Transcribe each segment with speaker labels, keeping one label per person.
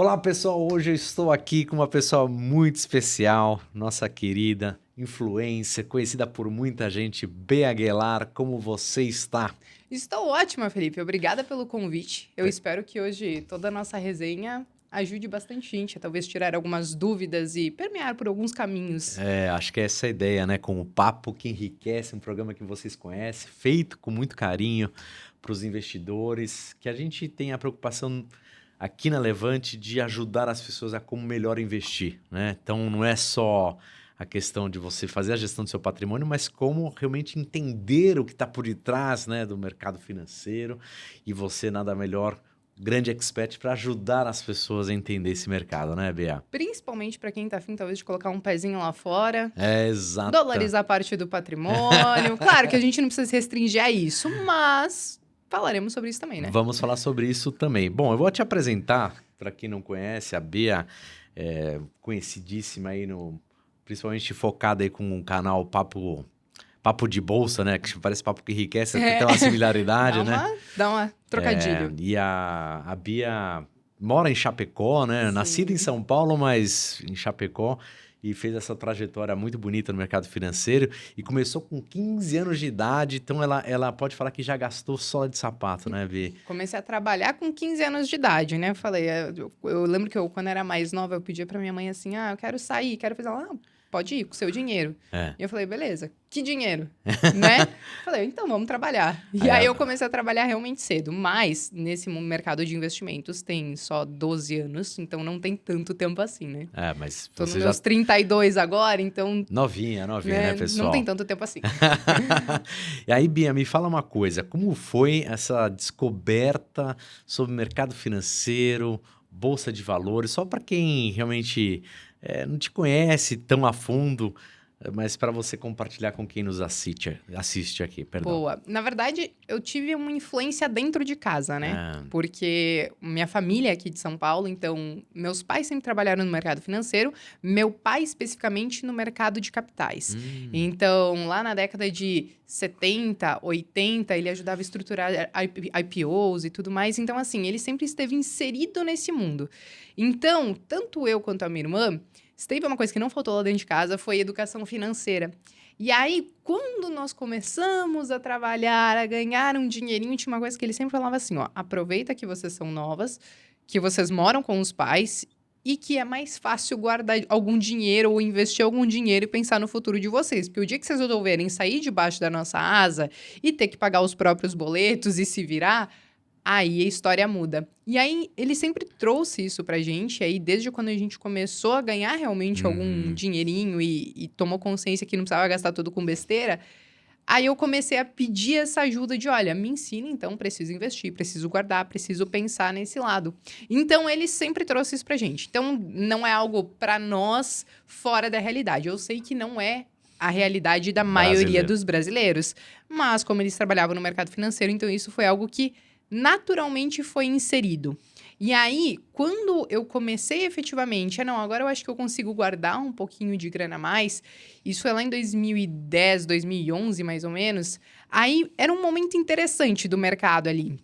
Speaker 1: Olá, pessoal. Hoje eu estou aqui com uma pessoa muito especial, nossa querida influencer, conhecida por muita gente, Bea Aguilar. Como você está?
Speaker 2: Estou ótima, Felipe. Obrigada pelo convite. Eu espero que hoje toda a nossa resenha ajude bastante gente a talvez tirar algumas dúvidas e permear por alguns caminhos.
Speaker 1: Acho que é essa a ideia, né? Com o Papo que Enriquece, um programa que vocês conhecem, feito com muito carinho para os investidores, que a gente tem a preocupação aqui na Levante de ajudar as pessoas a como melhor investir, né? Então não é só a questão de você fazer a gestão do seu patrimônio, mas como realmente entender o que está por detrás, né, do mercado financeiro. E você nada melhor, grande expert para ajudar as pessoas a entender esse mercado, né, Bea?
Speaker 2: Principalmente para quem está afim, talvez, de colocar um pezinho lá fora,
Speaker 1: Exata.
Speaker 2: dolarizar parte do patrimônio. Claro que a gente não precisa se restringir a isso, mas falaremos sobre isso também, né?
Speaker 1: Vamos falar sobre isso também. Bom, eu vou te apresentar, para quem não conhece, a Bea é conhecidíssima aí principalmente focada aí com o canal Papo de Bolsa, né? Que parece Papo que Enriquece, tem uma similaridade, né?
Speaker 2: Dá uma trocadilho.
Speaker 1: E a Bia mora em Chapecó, né? Nascida em
Speaker 2: Sim.
Speaker 1: São Paulo, mas em Chapecó. E fez essa trajetória muito bonita no mercado financeiro. E começou com 15 anos de idade. Então, ela pode falar que já gastou sola de sapato, né, Bia?
Speaker 2: Comecei a trabalhar com 15 anos de idade, né? Eu falei, eu lembro que quando era mais nova, eu pedia pra minha mãe assim, eu quero sair, quero fazer... Ela, pode ir com o seu dinheiro.
Speaker 1: É.
Speaker 2: E eu falei, beleza, que dinheiro? Né? Falei, então vamos trabalhar. E
Speaker 1: Aí
Speaker 2: aí eu comecei a trabalhar realmente cedo. Mas nesse mercado de investimentos tem só 12 anos, então não tem tanto tempo assim, né?
Speaker 1: Mas
Speaker 2: Tô nos
Speaker 1: você já...
Speaker 2: meus 32 agora, então...
Speaker 1: Novinha, né, pessoal?
Speaker 2: Não tem tanto tempo assim.
Speaker 1: E aí, Bia, me fala uma coisa. Como foi essa descoberta sobre mercado financeiro, bolsa de valores? Só para quem realmente não te conhece tão a fundo, mas para você compartilhar com quem nos assiste aqui, perdão.
Speaker 2: Boa. Na verdade, eu tive uma influência dentro de casa, né?
Speaker 1: Ah,
Speaker 2: Porque minha família é aqui de São Paulo, então meus pais sempre trabalharam no mercado financeiro, meu pai especificamente no mercado de capitais. Então, lá na década de 70, 80, ele ajudava a estruturar IPOs e tudo mais. Então, assim, ele sempre esteve inserido nesse mundo. Então, tanto eu quanto a minha irmã, se teve uma coisa que não faltou lá dentro de casa, foi educação financeira. E aí, quando nós começamos a trabalhar, a ganhar um dinheirinho, tinha uma coisa que ele sempre falava assim, aproveita que vocês são novas, que vocês moram com os pais e que é mais fácil guardar algum dinheiro ou investir algum dinheiro e pensar no futuro de vocês. Porque o dia que vocês resolverem sair debaixo da nossa asa e ter que pagar os próprios boletos e se virar, aí a história muda. E aí, ele sempre trouxe isso pra gente, aí desde quando a gente começou a ganhar realmente algum dinheirinho e tomou consciência que não precisava gastar tudo com besteira, aí eu comecei a pedir essa ajuda de, olha, me ensina então, preciso investir, preciso guardar, preciso pensar nesse lado. Então, ele sempre trouxe isso pra gente. Então, não é algo pra nós fora da realidade. Eu sei que não é a realidade da maioria dos brasileiros, mas como eles trabalhavam no mercado financeiro, então isso foi algo que naturalmente foi inserido. E aí, quando eu comecei efetivamente, agora eu acho que eu consigo guardar um pouquinho de grana a mais, isso é lá em 2010, 2011 mais ou menos, aí era um momento interessante do mercado ali.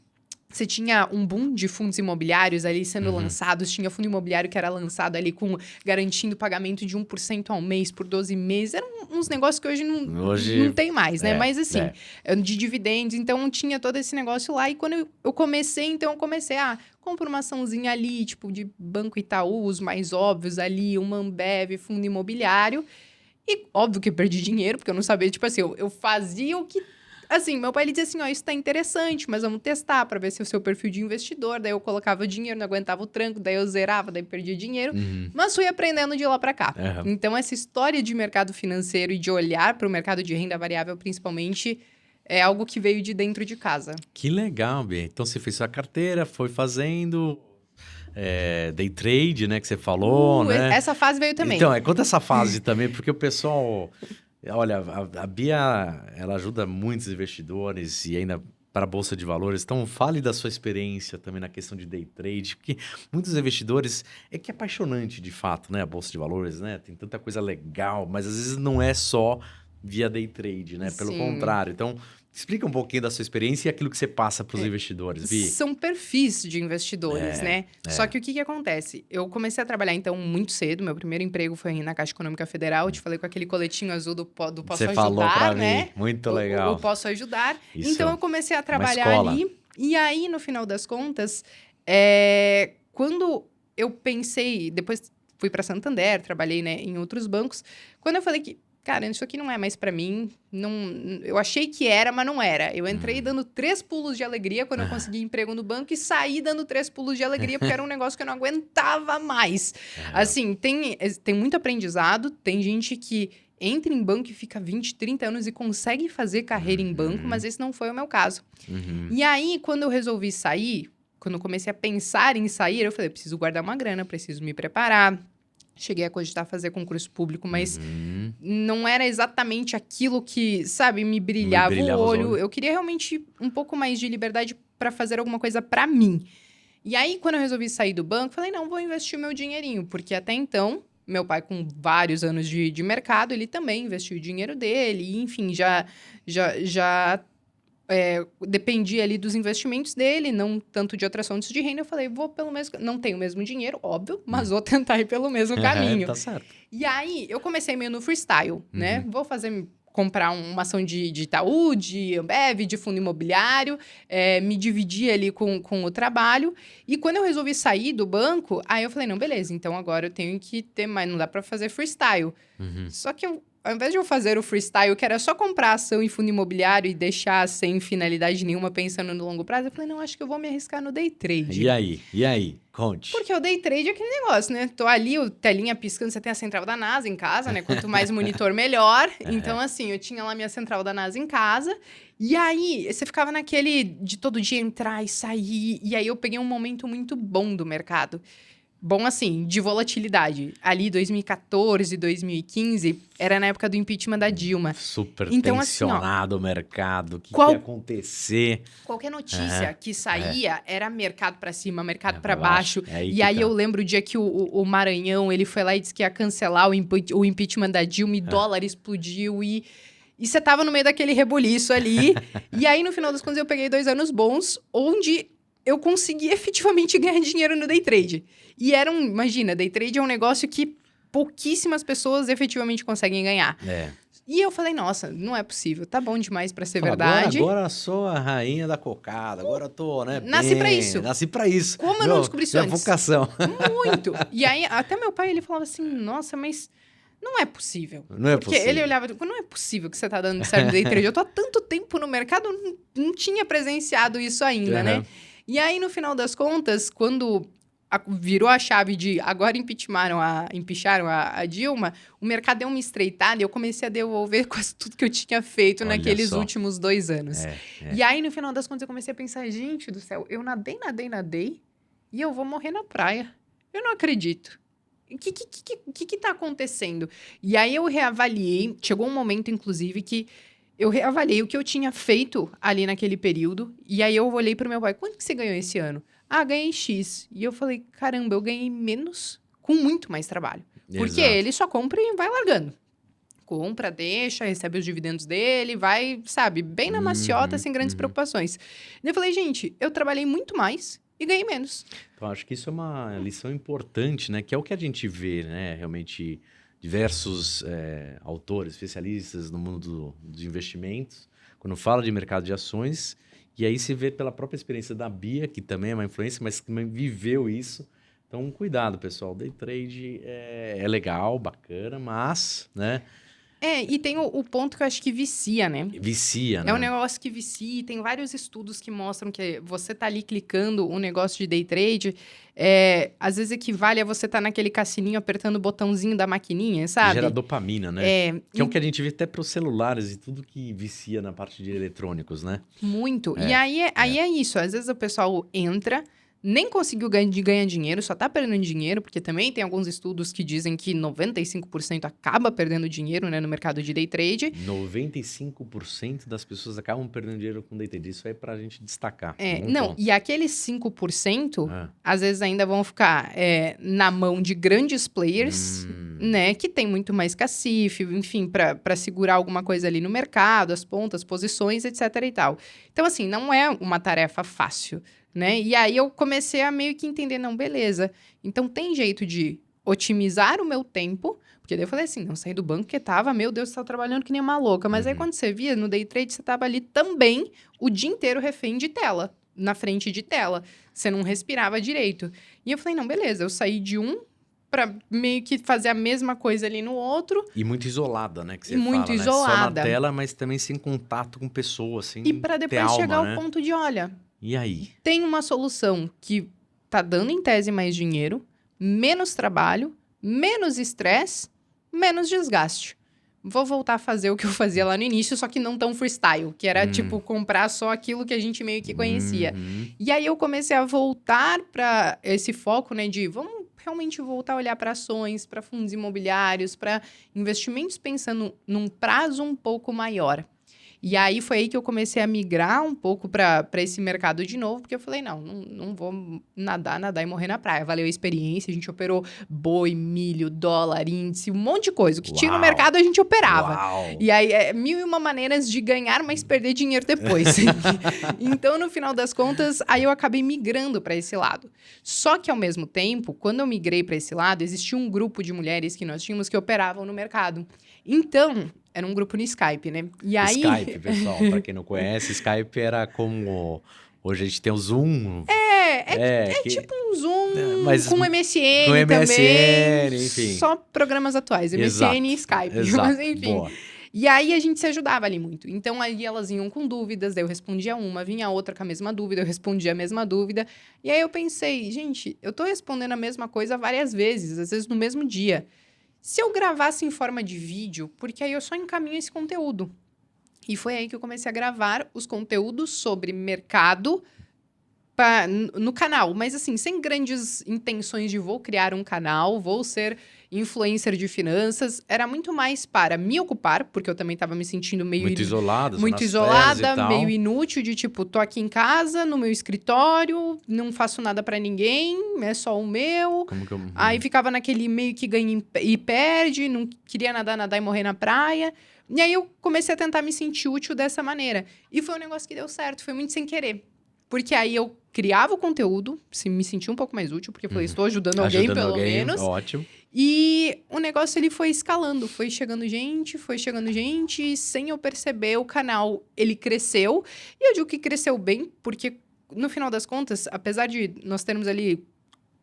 Speaker 2: Você tinha um boom de fundos imobiliários ali sendo lançados, tinha fundo imobiliário que era lançado ali garantindo pagamento de 1% ao mês por 12 meses. Eram uns negócios que hoje não tem mais, né? Mas assim, de dividendos, então tinha todo esse negócio lá. E quando eu comecei, compro uma açãozinha ali, tipo de Banco Itaú, os mais óbvios ali, uma Ambev, fundo imobiliário. E óbvio que eu perdi dinheiro, porque eu não sabia, tipo assim, eu fazia o que... Assim, meu pai ele dizia assim, isso tá interessante, mas vamos testar para ver se o seu perfil de investidor. Daí eu colocava dinheiro, não aguentava o tranco, daí eu zerava, daí perdia dinheiro. Mas fui aprendendo de lá para cá. Então, essa história de mercado financeiro e de olhar para o mercado de renda variável, principalmente, é algo que veio de dentro de casa.
Speaker 1: Que legal, Bia. Então, você fez sua carteira, foi fazendo... day trade, né, que você falou, né?
Speaker 2: Essa fase veio também.
Speaker 1: Então, conta essa fase também, porque o pessoal... Olha, a Bia, ela ajuda muitos investidores e ainda para a Bolsa de Valores. Então, fale da sua experiência também na questão de day trade, porque muitos investidores... que é apaixonante, de fato, né? A Bolsa de Valores, né? Tem tanta coisa legal, mas às vezes não é só via day trade, né? Pelo
Speaker 2: Sim.
Speaker 1: contrário. Então, Explica um pouquinho da sua experiência e aquilo que você passa para os investidores, Vi.
Speaker 2: São perfis de investidores, né? Só que o que acontece? Eu comecei a trabalhar, então, muito cedo. Meu primeiro emprego foi na Caixa Econômica Federal. Eu te falei com aquele coletinho azul do Posso
Speaker 1: Você
Speaker 2: Ajudar,
Speaker 1: falou pra
Speaker 2: né?
Speaker 1: mim, muito legal.
Speaker 2: O Posso Ajudar.
Speaker 1: Isso.
Speaker 2: Então, eu comecei a trabalhar
Speaker 1: escola.
Speaker 2: ali. E aí, no final das contas, quando eu pensei... Depois fui para Santander, trabalhei, né, em outros bancos. Quando eu falei que, cara, isso aqui não é mais para mim, eu achei que era, mas não era. Eu entrei dando 3 pulos de alegria quando eu consegui emprego no banco e saí dando 3 pulos de alegria porque era um negócio que eu não aguentava mais. Assim, tem muito aprendizado, tem gente que entra em banco e fica 20, 30 anos e consegue fazer carreira em banco, mas esse não foi o meu caso. E aí, quando eu resolvi sair, quando eu comecei a pensar em sair, eu falei, preciso guardar uma grana, preciso me preparar. Cheguei a cogitar fazer concurso público, mas não era exatamente aquilo que, sabe, me brilhava o olho. Eu queria realmente um pouco mais de liberdade para fazer alguma coisa para mim. E aí, quando eu resolvi sair do banco, falei, não, vou investir o meu dinheirinho. Porque até então, meu pai, com vários anos de mercado, ele também investiu o dinheiro dele. E, enfim, já dependia ali dos investimentos dele, não tanto de outras fontes de renda. Eu falei, vou pelo mesmo... Não tenho o mesmo dinheiro, óbvio, mas vou tentar ir pelo mesmo caminho.
Speaker 1: Tá certo.
Speaker 2: E aí, eu comecei meio no freestyle, né? Vou comprar uma ação de Itaú, de Ambev, de fundo imobiliário, me dividir ali com o trabalho. E quando eu resolvi sair do banco, aí eu falei, não, beleza, então agora eu tenho que ter mais... Não dá pra fazer freestyle. Só que ao invés de eu fazer o freestyle, que era só comprar ação em fundo imobiliário e deixar sem finalidade nenhuma, pensando no longo prazo, eu falei, não, acho que eu vou me arriscar no day trade.
Speaker 1: E aí? Conte.
Speaker 2: Porque o day trade é aquele negócio, né? Tô ali, o telinha piscando, você tem a central da NASA em casa, né? Quanto mais monitor, melhor. Então, assim, eu tinha lá minha central da NASA em casa. E aí, você ficava naquele de todo dia entrar e sair. E aí, eu peguei um momento muito bom do mercado. Bom, assim, de volatilidade. Ali, 2014, 2015, era na época do impeachment da Dilma.
Speaker 1: Super
Speaker 2: então,
Speaker 1: tensionado o mercado. O que ia acontecer?
Speaker 2: Qualquer notícia que saía era mercado para cima, mercado para baixo. E aí eu lembro o dia que o Maranhão, ele foi lá e disse que ia cancelar o impeachment da Dilma e dólar explodiu e você tava no meio daquele rebuliço ali. E aí, no final das contas, eu peguei 2 anos bons, onde eu consegui efetivamente ganhar dinheiro no day trade. E imagina, day trade é um negócio que pouquíssimas pessoas efetivamente conseguem ganhar. E eu falei, nossa, não é possível, tá bom demais pra ser verdade.
Speaker 1: Agora sou a rainha da cocada, agora eu tô, né?
Speaker 2: Nasci pra isso.
Speaker 1: Nasci pra isso.
Speaker 2: Como eu não descobri isso antes?
Speaker 1: Vocação.
Speaker 2: Muito. E aí, até meu pai, ele falava assim, nossa, mas não é possível.
Speaker 1: Não é
Speaker 2: Porque ele olhava, não é possível que você tá dando certo no day trade. Eu tô há tanto tempo no mercado, não tinha presenciado isso ainda, né? E aí, no final das contas, quando virou a chave de agora empicharam a Dilma, o mercado deu uma estreitada e eu comecei a devolver quase tudo que eu tinha feito naqueles últimos 2 anos. E aí, no final das contas, eu comecei a pensar, gente do céu, eu nadei e eu vou morrer na praia. Eu não acredito. O que tá acontecendo? E aí, eu reavaliei, chegou um momento, inclusive, que eu reavaliei o que eu tinha feito ali naquele período. E aí, eu olhei pro meu pai, quanto que você ganhou esse ano? Ganhei X. E eu falei, caramba, eu ganhei menos com muito mais trabalho. Porque ele só compra e vai largando. Compra, deixa, recebe os dividendos dele, vai, sabe, bem na maciota, sem grandes preocupações. E eu falei, gente, eu trabalhei muito mais e ganhei menos.
Speaker 1: Então, acho que isso é uma lição importante, né? Que é o que a gente vê, né? Realmente, diversos autores, especialistas no mundo dos investimentos, quando fala de mercado de ações... E aí se vê pela própria experiência da Bia, que também é uma influência, mas que também viveu isso. Então, cuidado, pessoal. Day trade é legal, bacana, mas, né?
Speaker 2: E tem o ponto que eu acho que vicia, né?
Speaker 1: Vicia, né?
Speaker 2: É um negócio que vicia, tem vários estudos que mostram que você tá ali clicando um negócio de day trade, às vezes equivale a você tá naquele cassininho apertando o botãozinho da maquininha, sabe?
Speaker 1: Gera dopamina, né? Que é o que a gente vê até pros celulares e tudo que vicia na parte de eletrônicos, né?
Speaker 2: Muito. E aí é isso, às vezes o pessoal entra... Nem conseguiu ganhar dinheiro, só tá perdendo dinheiro, porque também tem alguns estudos que dizem que 95% acaba perdendo dinheiro, né, no mercado de day trade.
Speaker 1: 95% das pessoas acabam perdendo dinheiro com day trade. Isso aí é pra gente destacar.
Speaker 2: E aqueles 5%, às vezes ainda vão ficar na mão de grandes players né? Que tem muito mais cacife, enfim, para segurar alguma coisa ali no mercado, as pontas, posições, etc e tal. Então, assim, não é uma tarefa fácil, né? E aí eu comecei a meio que entender, não, beleza. Então, tem jeito de otimizar o meu tempo, porque daí eu falei assim, não, saí do banco porque tava, meu Deus, você tá trabalhando que nem uma louca. Mas aí, quando você via, no day trade, você tava ali também o dia inteiro refém de tela, na frente de tela. Você não respirava direito. E eu falei, não, beleza, eu saí de um para meio que fazer a mesma coisa ali no outro.
Speaker 1: E muito isolada, né? Que você
Speaker 2: E muito
Speaker 1: fala, né? Só na
Speaker 2: isolada.
Speaker 1: tela, mas também sem contato com pessoas, sem
Speaker 2: E para
Speaker 1: ter
Speaker 2: depois
Speaker 1: alma,
Speaker 2: chegar
Speaker 1: né?
Speaker 2: ao ponto de, olha,
Speaker 1: E aí?
Speaker 2: tem uma solução que tá dando em tese mais dinheiro, menos trabalho, menos estresse, menos desgaste. Vou voltar a fazer o que eu fazia lá no início, só que não tão freestyle, que era, tipo, comprar só aquilo que a gente meio que conhecia. E aí eu comecei a voltar para esse foco, né, de vamos realmente voltar a olhar para ações, para fundos imobiliários, para investimentos pensando num prazo um pouco maior. E aí foi aí que eu comecei a migrar um pouco para esse mercado de novo, porque eu falei, não vou nadar e morrer na praia. Valeu a experiência, a gente operou boi, milho, dólar, índice, um monte de coisa. O que tinha no mercado a gente operava.
Speaker 1: Uau.
Speaker 2: E aí, mil e uma maneiras de ganhar, mas perder dinheiro depois. Então, no final das contas, aí eu acabei migrando para esse lado. Só que, ao mesmo tempo, quando eu migrei para esse lado, existia um grupo de mulheres que nós tínhamos que operavam no mercado. Então, era um grupo no Skype, né? E aí...
Speaker 1: Skype, pessoal, pra quem não conhece, Skype era como... Hoje a gente tem o Zoom.
Speaker 2: tipo um Zoom
Speaker 1: mas
Speaker 2: com MSN
Speaker 1: com
Speaker 2: também.
Speaker 1: MSN, enfim.
Speaker 2: Só programas atuais, MSN e Skype.
Speaker 1: Exato.
Speaker 2: Mas enfim.
Speaker 1: Boa.
Speaker 2: E aí a gente se ajudava ali muito. Então aí elas iam com dúvidas, daí eu respondia uma, vinha outra com a mesma dúvida, eu respondia a mesma dúvida. E aí eu pensei, gente, eu tô respondendo a mesma coisa várias vezes, às vezes no mesmo dia. Se eu gravasse em forma de vídeo, porque aí eu só encaminho esse conteúdo. E foi aí que eu comecei a gravar os conteúdos sobre mercado no canal. Mas assim, sem grandes intenções de vou criar um canal, vou ser influencer de finanças. Era muito mais para me ocupar, porque eu também estava me sentindo meio...
Speaker 1: Muito isolada.
Speaker 2: Muito
Speaker 1: nas férias
Speaker 2: isolada,
Speaker 1: e tal.
Speaker 2: meio inútil, de tipo, tô aqui em casa, no meu escritório, não faço nada pra ninguém, é só o meu.
Speaker 1: Como que eu...
Speaker 2: Aí ficava naquele meio que ganha e perde, não queria nadar e morrer na praia. E aí eu comecei a tentar me sentir útil dessa maneira. E foi um negócio que deu certo, foi muito sem querer. Porque aí eu criava o conteúdo, me sentia um pouco mais útil, porque eu falei, estou ajudando alguém, pelo menos.
Speaker 1: Ótimo.
Speaker 2: E o negócio, ele foi escalando, foi chegando gente, sem eu perceber, o canal, ele cresceu. E eu digo que cresceu bem, porque no final das contas, apesar de nós termos ali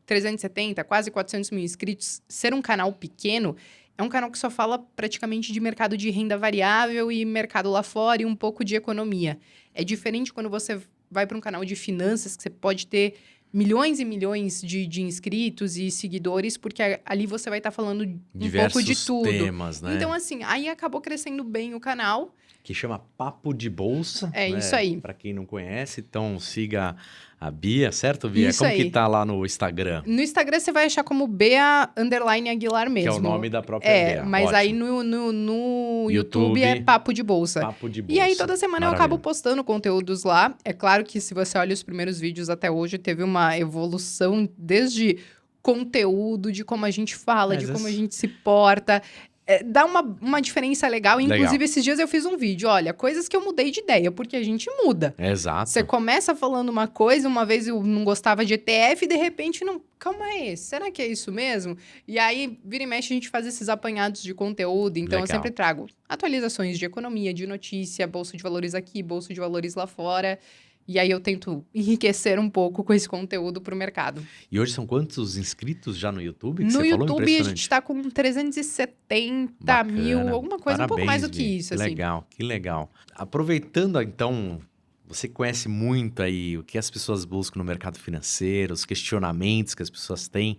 Speaker 2: 370, quase 400 mil inscritos, ser um canal pequeno, é um canal que só fala praticamente de mercado de renda variável e mercado lá fora e um pouco de economia. É diferente quando você vai para um canal de finanças, que você pode ter milhões e milhões de inscritos e seguidores, porque ali você vai estar falando pouco de tudo.
Speaker 1: Temas, né?
Speaker 2: Então, assim, aí acabou crescendo bem o canal.
Speaker 1: Que chama Papo de Bolsa.
Speaker 2: É,
Speaker 1: né?
Speaker 2: isso aí.
Speaker 1: Para quem não conhece, então siga a Bia, certo, Bia?
Speaker 2: Isso
Speaker 1: Como
Speaker 2: aí.
Speaker 1: que tá lá no Instagram?
Speaker 2: No Instagram você vai achar como Bea_Aguilar mesmo.
Speaker 1: Que é o nome da própria Bea.
Speaker 2: Mas
Speaker 1: Ótimo.
Speaker 2: aí no YouTube é Papo de Bolsa.
Speaker 1: Papo de Bolsa.
Speaker 2: E aí toda semana eu acabo postando conteúdos lá. É claro que se você olha os primeiros vídeos até hoje, teve uma evolução desde conteúdo, de como a gente fala, de como a gente se porta. Dá uma diferença legal. Inclusive, esses dias eu fiz um vídeo. Olha, coisas que eu mudei de ideia, porque a gente muda.
Speaker 1: Exato.
Speaker 2: Você começa falando uma coisa, uma vez eu não gostava de ETF, e de repente, não, calma aí, será que é isso mesmo? E aí, vira e mexe, a gente faz esses apanhados de conteúdo. Então,
Speaker 1: Legal.
Speaker 2: eu sempre trago atualizações de economia, de notícia, bolsa de valores aqui, bolsa de valores lá fora. E aí eu tento enriquecer um pouco com esse conteúdo para o mercado.
Speaker 1: E hoje são quantos inscritos já no YouTube?
Speaker 2: No YouTube a gente está com 370 mil, alguma coisa,
Speaker 1: Parabéns,
Speaker 2: um pouco mais do
Speaker 1: Bia.
Speaker 2: que isso.
Speaker 1: Que
Speaker 2: assim.
Speaker 1: legal, que legal. Aproveitando, então, você conhece muito aí o que as pessoas buscam no mercado financeiro, os questionamentos que as pessoas têm.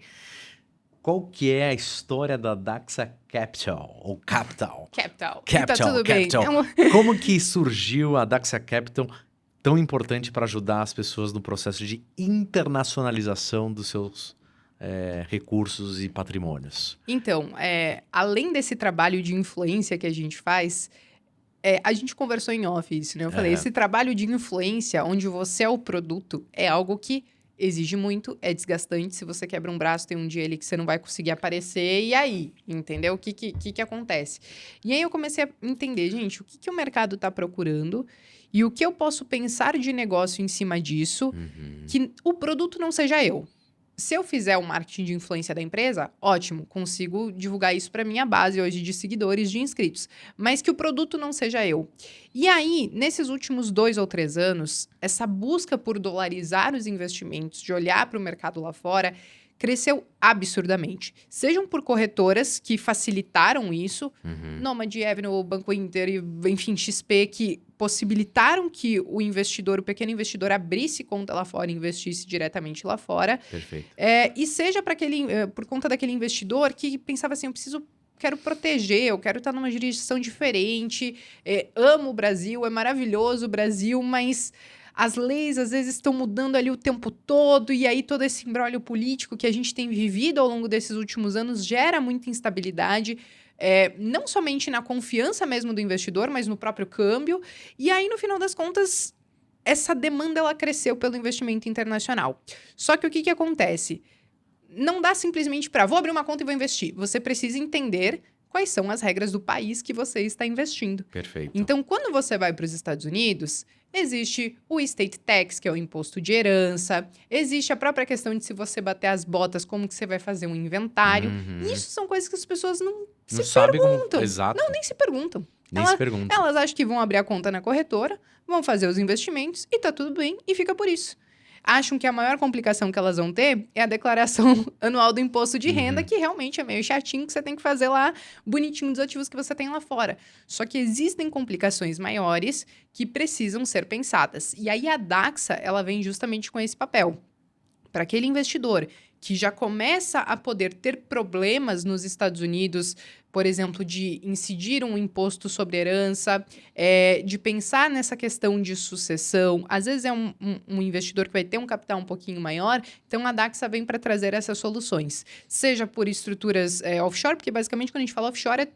Speaker 1: Qual que é a história da Daxa Capital, ou Capital?
Speaker 2: Capital.
Speaker 1: Capital,
Speaker 2: Tá tudo bem.
Speaker 1: Capital. Como que surgiu a Daxa Capital tão importante para ajudar as pessoas no processo de internacionalização dos seus recursos e patrimônios?
Speaker 2: Então, além desse trabalho de influência que a gente faz, a gente conversou em off isso, né? Eu falei, esse trabalho de influência, onde você é o produto, é algo que exige muito, é desgastante. Se você quebra um braço, tem um dia ali que você não vai conseguir aparecer. E aí? Entendeu? O que acontece? E aí eu comecei a entender, gente, o que o mercado está procurando e o que eu posso pensar de negócio em cima disso, que o produto não seja eu. Se eu fizer o marketing de influência da empresa, ótimo, consigo divulgar isso para minha base hoje de seguidores, de inscritos. Mas que o produto não seja eu. E aí, nesses últimos 2 ou 3 anos, essa busca por dolarizar os investimentos, de olhar para o mercado lá fora, cresceu absurdamente. Sejam por corretoras que facilitaram isso, Nomad, Avenue, Banco Inter, enfim, XP, que possibilitaram que o investidor, o pequeno investidor, abrisse conta lá fora e investisse diretamente lá fora.
Speaker 1: Perfeito.
Speaker 2: E seja para por conta daquele investidor que pensava assim, quero proteger, eu quero estar numa jurisdição diferente, amo o Brasil, é maravilhoso o Brasil, mas as leis às vezes estão mudando ali o tempo todo, e aí todo esse imbróglio político que a gente tem vivido ao longo desses últimos anos gera muita instabilidade, não somente na confiança mesmo do investidor, mas no próprio câmbio. E aí, no final das contas, essa demanda ela cresceu pelo investimento internacional. Só que o que acontece? Não dá simplesmente para vou abrir uma conta e vou investir. Você precisa entender quais são as regras do país que você está investindo.
Speaker 1: Perfeito.
Speaker 2: Então, quando você vai para os Estados Unidos, existe o estate tax, que é o imposto de herança, existe a própria questão de se você bater as botas, como que você vai fazer um inventário. Isso são coisas que as pessoas não se perguntam.
Speaker 1: Exato.
Speaker 2: Não, nem se perguntam.
Speaker 1: Nem se perguntam.
Speaker 2: Elas acham que vão abrir a conta na corretora, vão fazer os investimentos e tá tudo bem e fica por isso. Acham que a maior complicação que elas vão ter é a declaração anual do imposto de renda, que realmente é meio chatinho, que você tem que fazer lá bonitinho dos ativos que você tem lá fora. Só que existem complicações maiores que precisam ser pensadas. E aí a Daxa, ela vem justamente com esse papel. Para aquele investidor que já começa a poder ter problemas nos Estados Unidos, por exemplo, de incidir um imposto sobre herança, de pensar nessa questão de sucessão. Às vezes é um investidor que vai ter um capital um pouquinho maior, então a Daxa vem para trazer essas soluções. Seja por estruturas offshore, porque basicamente quando a gente fala offshore é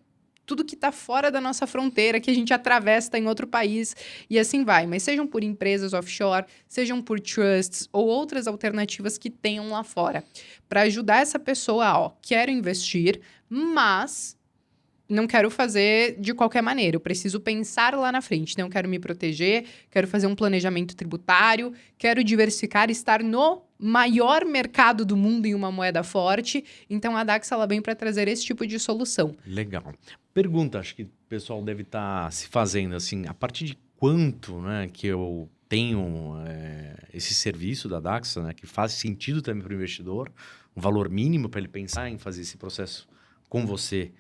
Speaker 2: tudo que está fora da nossa fronteira, que a gente atravessa em outro país e assim vai. Mas sejam por empresas offshore, sejam por trusts ou outras alternativas que tenham lá fora. Para ajudar essa pessoa, quero investir, mas não quero fazer de qualquer maneira. Eu preciso pensar lá na frente. Não quero me proteger, quero fazer um planejamento tributário, quero diversificar, estar no maior mercado do mundo em uma moeda forte. Então, a Daxa ela vem para trazer esse tipo de solução.
Speaker 1: Legal. Pergunta, acho que o pessoal deve estar se fazendo assim, a partir de quanto, né, que eu tenho esse serviço da Daxa, né, que faz sentido também para o investidor, um valor mínimo para ele pensar em fazer esse processo com você.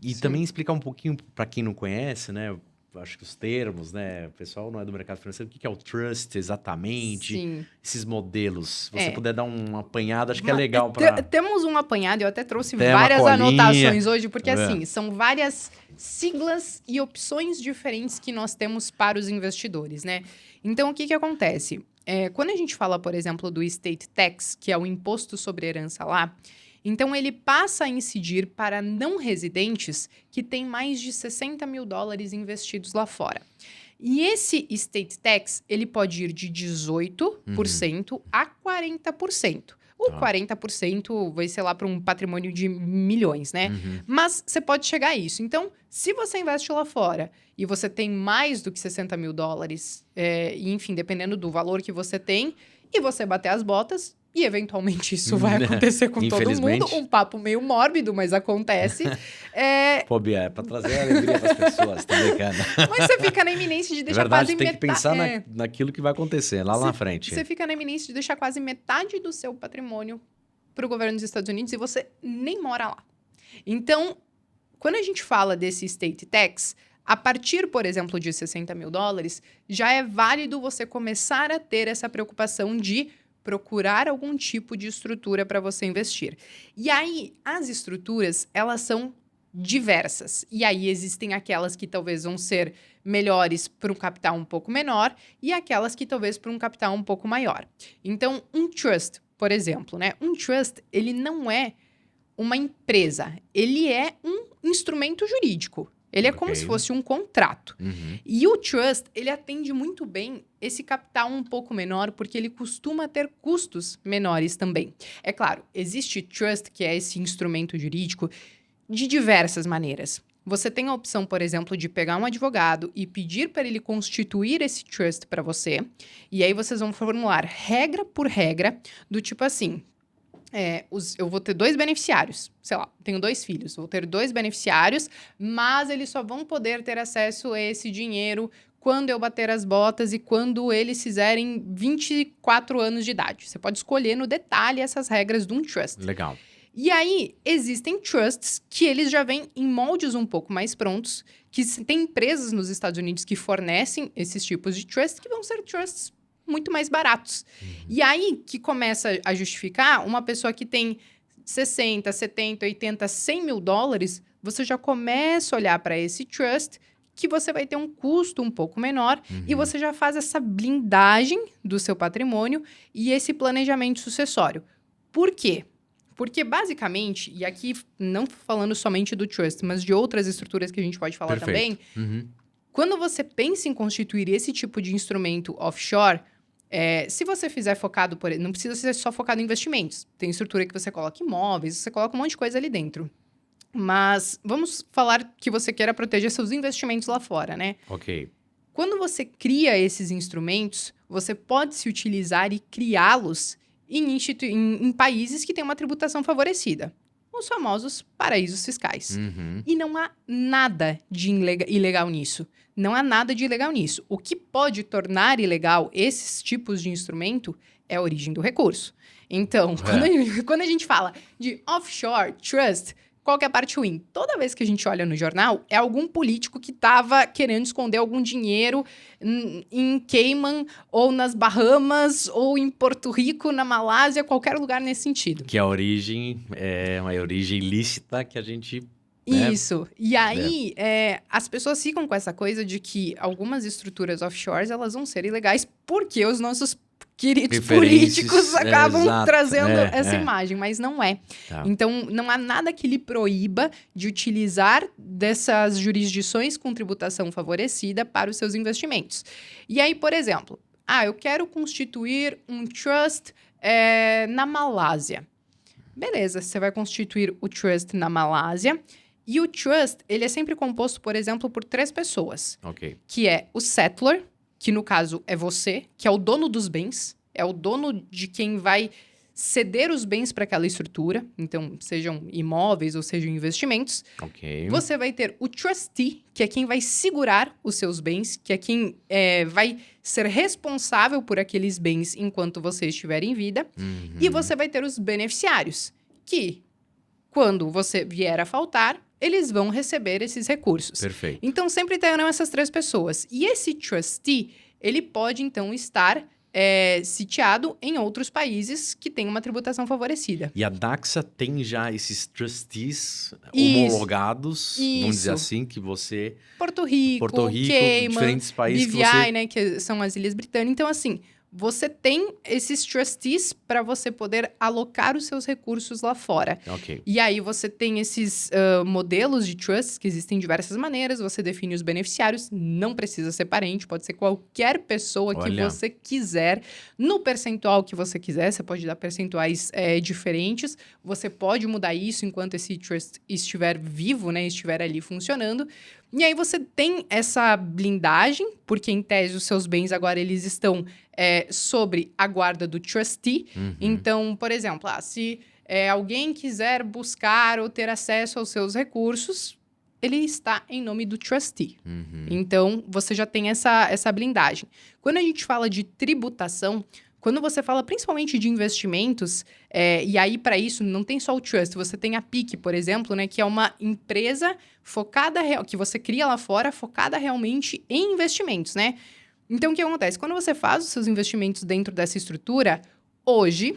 Speaker 1: E
Speaker 2: Sim.
Speaker 1: também explicar um pouquinho para quem não conhece, né? Acho que os termos, né? O pessoal não é do mercado financeiro. O que é o trust exatamente?
Speaker 2: Sim.
Speaker 1: Esses modelos. Se você puder dar uma apanhada, acho que é legal
Speaker 2: Temos um apanhado, eu até trouxe
Speaker 1: Tem
Speaker 2: várias
Speaker 1: uma colinha.
Speaker 2: anotações hoje, porque assim, são várias siglas e opções diferentes que nós temos para os investidores, né? Então, o que acontece? Quando a gente fala, por exemplo, do estate tax, que é o imposto sobre herança lá, então, ele passa a incidir para não residentes que têm mais de $60 mil investidos lá fora. E esse estate tax, ele pode ir de 18% a 40%. O 40% vai ser lá para um patrimônio de milhões, né? Mas você pode chegar a isso. Então, se você investe lá fora e você tem mais do que $60 mil, enfim, dependendo do valor que você tem, e você bater as botas... E, eventualmente, isso vai acontecer com todo mundo. Um papo meio mórbido, mas acontece.
Speaker 1: Pô, Bia, é pra trazer alegria pras pessoas, tá brincando?
Speaker 2: Mas você fica na iminência de deixar
Speaker 1: verdade,
Speaker 2: quase
Speaker 1: tem
Speaker 2: metade...
Speaker 1: que pensar naquilo que vai acontecer lá na frente.
Speaker 2: Você fica na iminência de deixar quase metade do seu patrimônio pro governo dos Estados Unidos e você nem mora lá. Então, quando a gente fala desse estate tax... A partir, por exemplo, de $60 mil, já é válido você começar a ter essa preocupação de procurar algum tipo de estrutura para você investir. E aí, as estruturas, elas são diversas. E aí, existem aquelas que talvez vão ser melhores para um capital um pouco menor e aquelas que talvez para um capital um pouco maior. Então, um trust, por exemplo, né? Um trust, ele não é uma empresa. Ele é um instrumento jurídico. Ele é como
Speaker 1: Ok.
Speaker 2: se fosse um contrato.
Speaker 1: Uhum.
Speaker 2: E o trust, ele atende muito bem esse capital um pouco menor, porque ele costuma ter custos menores também. É claro, existe trust, que é esse instrumento jurídico, de diversas maneiras. Você tem a opção, por exemplo, de pegar um advogado e pedir para ele constituir esse trust para você. E aí vocês vão formular regra por regra, do tipo assim: eu vou ter 2 beneficiários. Sei lá, tenho 2 filhos, vou ter 2 beneficiários, mas eles só vão poder ter acesso a esse dinheiro quando eu bater as botas e quando eles fizerem 24 anos de idade. Você pode escolher no detalhe essas regras de um trust.
Speaker 1: Legal.
Speaker 2: E aí, existem trusts que eles já vêm em moldes um pouco mais prontos, tem empresas nos Estados Unidos que fornecem esses tipos de trusts, que vão ser trusts muito mais baratos. E aí que começa a justificar uma pessoa que tem 60, 70, 80, 100 mil dólares, você já começa a olhar para esse trust, que você vai ter um custo um pouco menor, e você já faz essa blindagem do seu patrimônio e esse planejamento sucessório. Por quê? Porque, basicamente, e aqui não falando somente do trust, mas de outras estruturas que a gente pode falar também,
Speaker 1: Uhum.
Speaker 2: quando você pensa em constituir esse tipo de instrumento offshore, se você fizer focado, não precisa ser só focado em investimentos. Tem estrutura que você coloca imóveis, você coloca um monte de coisa ali dentro. Mas vamos falar que você queira proteger seus investimentos lá fora, né?
Speaker 1: Ok.
Speaker 2: Quando você cria esses instrumentos, você pode se utilizar e criá-los em países que têm uma tributação favorecida. Os famosos paraísos fiscais.
Speaker 1: Uhum.
Speaker 2: E não há nada de ilegal nisso. Não há nada de ilegal nisso. O que pode tornar ilegal esses tipos de instrumento é a origem do recurso. Então, quando a gente fala de offshore trust, qual que é a parte ruim? Toda vez que a gente olha no jornal, é algum político que estava querendo esconder algum dinheiro em Cayman, ou nas Bahamas, ou em Porto Rico, na Malásia, qualquer lugar nesse sentido.
Speaker 1: Que a origem é uma origem ilícita que a gente... né?
Speaker 2: Isso. E aí, as pessoas ficam com essa coisa de que algumas estruturas offshores, elas vão ser ilegais porque os nossos queridos políticos acabam
Speaker 1: exato,
Speaker 2: trazendo essa imagem, mas não é.
Speaker 1: Tá.
Speaker 2: Então, não há nada que lhe proíba de utilizar dessas jurisdições com tributação favorecida para os seus investimentos. E aí, por exemplo, eu quero constituir um trust na Malásia. Beleza, você vai constituir o trust na Malásia. E o trust, ele é sempre composto, por exemplo, por 3 pessoas.
Speaker 1: Ok.
Speaker 2: Que é o settler, que no caso é você, que é o dono dos bens, é o dono de quem vai ceder os bens para aquela estrutura, então sejam imóveis ou sejam investimentos.
Speaker 1: Ok.
Speaker 2: Você vai ter o trustee, que é quem vai segurar os seus bens, que é quem vai ser responsável por aqueles bens enquanto você estiver em vida.
Speaker 1: Uhum.
Speaker 2: E você vai ter os beneficiários, que quando você vier a faltar, eles vão receber esses recursos.
Speaker 1: Perfeito.
Speaker 2: Então, sempre terão essas 3 pessoas. E esse trustee, ele pode, então, estar sitiado em outros países que têm uma tributação favorecida.
Speaker 1: E a Daxa tem já esses trustees
Speaker 2: Isso.
Speaker 1: homologados, vamos dizer
Speaker 2: Isso.
Speaker 1: assim, que você...
Speaker 2: Porto Rico,
Speaker 1: Cayman, diferentes países
Speaker 2: BVI,
Speaker 1: que você...
Speaker 2: né, que são as Ilhas Britânicas. Então, assim, você tem esses trustees para você poder alocar os seus recursos lá fora.
Speaker 1: Ok.
Speaker 2: E aí você tem esses modelos de trusts, que existem de diversas maneiras. Você define os beneficiários, não precisa ser parente, pode ser qualquer pessoa que
Speaker 1: Olha.
Speaker 2: você quiser. No percentual que você quiser, você pode dar percentuais diferentes. Você pode mudar isso enquanto esse trust estiver vivo, né, estiver ali funcionando. E aí você tem essa blindagem, porque em tese os seus bens agora eles estão sobre a guarda do trustee.
Speaker 1: Uhum.
Speaker 2: Então, por exemplo, se alguém quiser buscar ou ter acesso aos seus recursos, ele está em nome do trustee.
Speaker 1: Uhum.
Speaker 2: Então, você já tem essa blindagem. Quando a gente fala de tributação, quando você fala principalmente de investimentos, e aí para isso não tem só o trust, você tem a PIC, por exemplo, né, que é uma empresa focada, que você cria lá fora, focada realmente em investimentos, né? Então, o que acontece? Quando você faz os seus investimentos dentro dessa estrutura, hoje,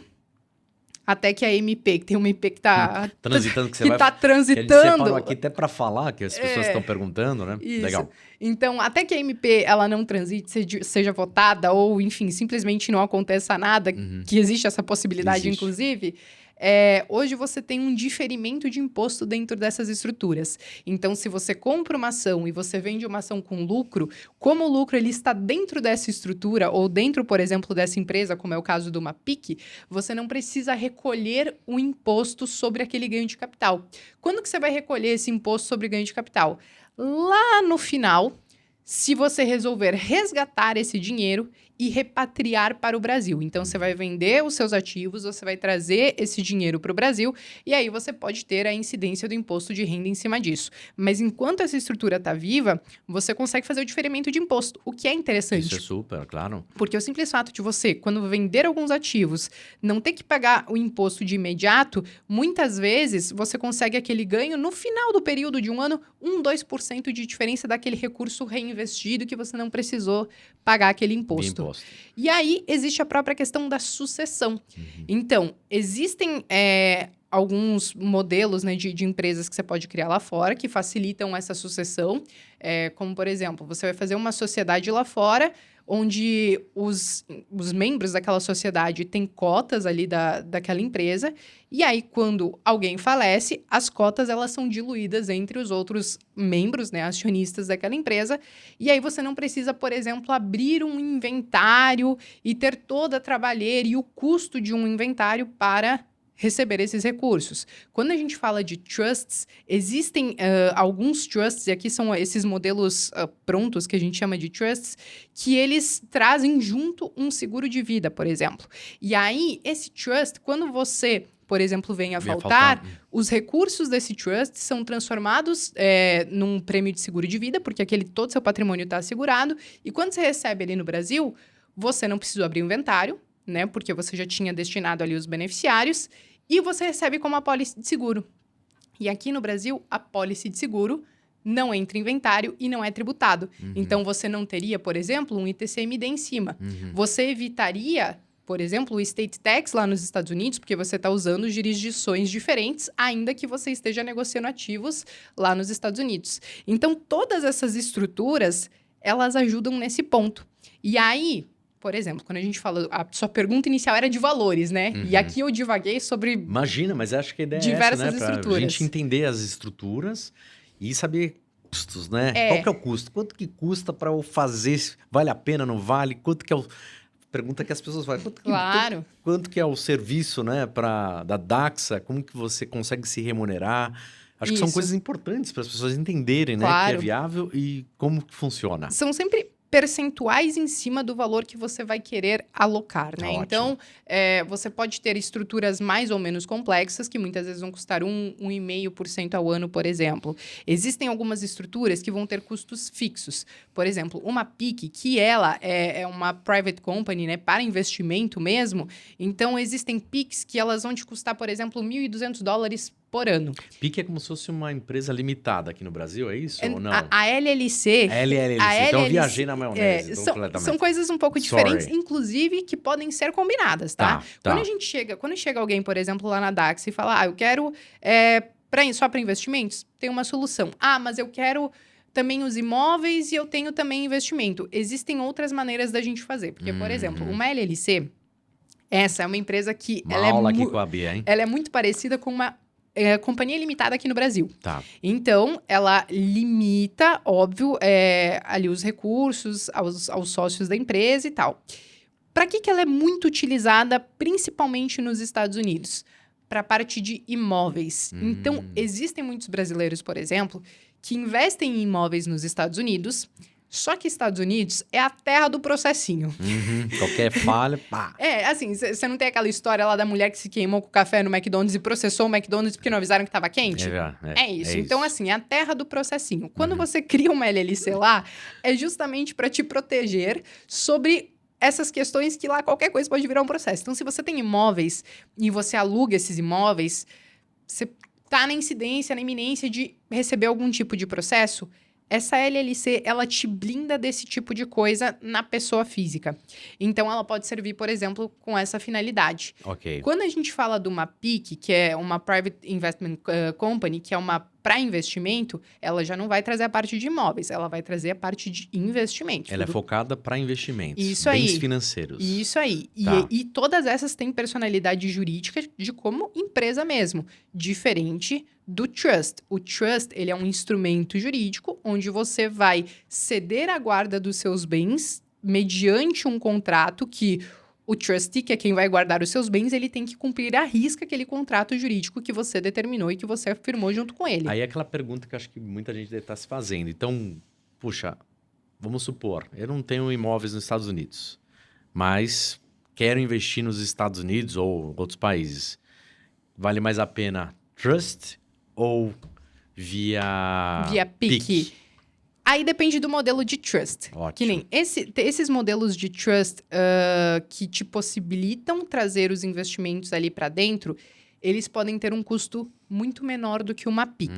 Speaker 2: até que a MP, que tem uma MP que está
Speaker 1: Transitando, que você
Speaker 2: que
Speaker 1: vai...
Speaker 2: tá
Speaker 1: Que a gente
Speaker 2: transitando...
Speaker 1: separou aqui até para falar, que as pessoas estão perguntando, né?
Speaker 2: Isso.
Speaker 1: Legal.
Speaker 2: Então, até que a MP ela não transite, seja votada, ou, enfim, simplesmente não aconteça nada, que existe essa possibilidade,
Speaker 1: Existe.
Speaker 2: inclusive, hoje você tem um diferimento de imposto dentro dessas estruturas. Então, se você compra uma ação e você vende uma ação com lucro, como o lucro ele está dentro dessa estrutura ou dentro, por exemplo, dessa empresa, como é o caso de uma PIC, você não precisa recolher o imposto sobre aquele ganho de capital. Quando que você vai recolher esse imposto sobre ganho de capital? Lá no final, se você resolver resgatar esse dinheiro e repatriar para o Brasil. Então, você vai vender os seus ativos, você vai trazer esse dinheiro para o Brasil e aí você pode ter a incidência do imposto de renda em cima disso. Mas enquanto essa estrutura está viva, você consegue fazer o diferimento de imposto, o que é interessante.
Speaker 1: Isso é super, claro.
Speaker 2: Porque o simples fato de você, quando vender alguns ativos, não ter que pagar o imposto de imediato, muitas vezes você consegue aquele ganho no final do período de um ano, 2% de diferença daquele recurso reinvestido que você não precisou pagar aquele imposto. E aí, existe a própria questão da sucessão. Então, existem alguns modelos, né, de empresas que você pode criar lá fora que facilitam essa sucessão. Como, por exemplo, você vai fazer uma sociedade lá fora onde os membros daquela sociedade têm cotas ali daquela empresa, e aí, quando alguém falece, as cotas elas são diluídas entre os outros membros, né, acionistas daquela empresa, e aí você não precisa, por exemplo, abrir um inventário e ter toda a trabalheira e o custo de um inventário para receber esses recursos. Quando a gente fala de trusts, existem alguns trusts, e aqui são esses modelos prontos que a gente chama de trusts, que eles trazem junto um seguro de vida, por exemplo. E aí, esse trust, quando você, por exemplo, vem a faltar, os recursos desse trust são transformados num prêmio de seguro de vida, porque todo seu patrimônio está assegurado, e quando você recebe ali no Brasil, você não precisa abrir o inventário, né? Porque você já tinha destinado ali os beneficiários, e você recebe como apólice de seguro. E aqui no Brasil, a apólice de seguro não entra em inventário e não é tributado. Então, você não teria, por exemplo, um ITCMD em cima. Você evitaria, por exemplo, o estate tax lá nos Estados Unidos, porque você está usando jurisdições diferentes, ainda que você esteja negociando ativos lá nos Estados Unidos. Então, todas essas estruturas, elas ajudam nesse ponto. E aí, por exemplo, quando a gente fala... A sua pergunta inicial era de valores, né? E aqui eu divaguei sobre...
Speaker 1: Imagina, mas acho que a ideia
Speaker 2: diversas
Speaker 1: é essa, né?
Speaker 2: estruturas.
Speaker 1: Pra gente entender as estruturas e saber custos, né? Qual que é o custo? Quanto que custa para eu fazer? Vale a pena, não vale? Quanto que é o... Pergunta que as pessoas fazem.
Speaker 2: Claro.
Speaker 1: Quanto que é o serviço, né? Da Daxa? Como que você consegue se remunerar? Acho que são coisas importantes para as pessoas entenderem, né? Que é viável e como que funciona.
Speaker 2: São sempre percentuais em cima do valor que você vai querer alocar, né?
Speaker 1: Ótimo.
Speaker 2: Então, você pode ter estruturas mais ou menos complexas, que muitas vezes vão custar 1,5% ao ano, por exemplo. Existem algumas estruturas que vão ter custos fixos. Por exemplo, uma PIC, que ela é uma private company, né? Para investimento mesmo. Então, existem PICs que elas vão te custar, por exemplo, $1.200 por ano.
Speaker 1: PIC é como se fosse uma empresa limitada aqui no Brasil, é isso ou não?
Speaker 2: A LLC...
Speaker 1: A LLC. Então, eu viajei na maionese.
Speaker 2: São coisas um pouco diferentes, inclusive, que podem ser combinadas, tá? Quando chega alguém, por exemplo, lá na Dax e fala, eu quero só para investimentos, tem uma solução. Mas eu quero também os imóveis e eu tenho também investimento. Existem outras maneiras da gente fazer. Porque, por exemplo, uma LLC, essa é uma empresa que...
Speaker 1: aula aqui com a Bia, hein?
Speaker 2: Ela é muito parecida com uma... companhia limitada aqui no Brasil.
Speaker 1: Tá.
Speaker 2: Então, ela limita, óbvio, ali os recursos aos sócios da empresa e tal. Para que ela é muito utilizada, principalmente nos Estados Unidos? Para a parte de imóveis. Então, existem muitos brasileiros, por exemplo, que investem em imóveis nos Estados Unidos. Só que Estados Unidos é a terra do processinho.
Speaker 1: Qualquer falha, pá.
Speaker 2: Assim, você não tem aquela história lá da mulher que se queimou com o café no McDonald's e processou o McDonald's porque não avisaram que estava quente? É isso. Então, assim, é a terra do processinho. Quando você cria uma LLC lá, é justamente para te proteger sobre essas questões que lá qualquer coisa pode virar um processo. Então, se você tem imóveis e você aluga esses imóveis, você está na incidência, na iminência de receber algum tipo de processo, Essa LLC, ela te blinda desse tipo de coisa na pessoa física. Então, ela pode servir, por exemplo, com essa finalidade.
Speaker 1: Ok.
Speaker 2: Quando a gente fala de uma PIC, que é uma Private Investment Company, que é uma para investimento, ela já não vai trazer a parte de imóveis, ela vai trazer a parte de investimentos.
Speaker 1: Ela é
Speaker 2: Tudo-
Speaker 1: focada para investimentos,
Speaker 2: Isso
Speaker 1: bens
Speaker 2: aí.
Speaker 1: financeiros.
Speaker 2: Isso aí.
Speaker 1: Tá.
Speaker 2: E todas essas têm personalidade jurídica de como empresa mesmo, diferente do trust. O trust, ele é um instrumento jurídico onde você vai ceder a guarda dos seus bens mediante um contrato que o trustee, que é quem vai guardar os seus bens, ele tem que cumprir à risca aquele contrato jurídico que você determinou e que você afirmou junto com ele.
Speaker 1: Aí é aquela pergunta que eu acho que muita gente deve estar se fazendo. Então, puxa, vamos supor, eu não tenho imóveis nos Estados Unidos, mas quero investir nos Estados Unidos ou outros países. Vale mais a pena trust ou via
Speaker 2: PIC. Aí depende do modelo de trust.
Speaker 1: Ótimo.
Speaker 2: Que nem esses modelos de trust que te possibilitam trazer os investimentos ali para dentro, eles podem ter um custo muito menor do que uma PIC.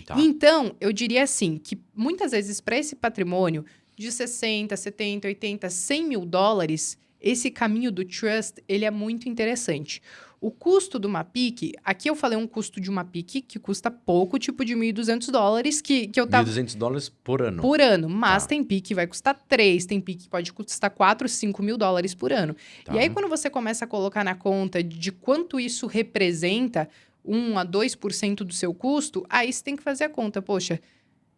Speaker 1: Tá.
Speaker 2: Então, eu diria assim, que muitas vezes para esse patrimônio de 60, 70, 80, 100 mil dólares, esse caminho do trust, ele é muito interessante. O custo de uma PIC, aqui eu falei um custo de uma PIC que custa pouco, tipo de 1.200 dólares, que eu tava...
Speaker 1: $1.200 por ano.
Speaker 2: Por ano, mas
Speaker 1: Tá.
Speaker 2: tem PIC que vai custar 3, tem PIC que pode custar 4, 5 mil dólares por ano.
Speaker 1: Tá.
Speaker 2: E aí, quando você começa a colocar na conta de quanto isso representa, 1 a 2% do seu custo, aí você tem que fazer a conta. Poxa,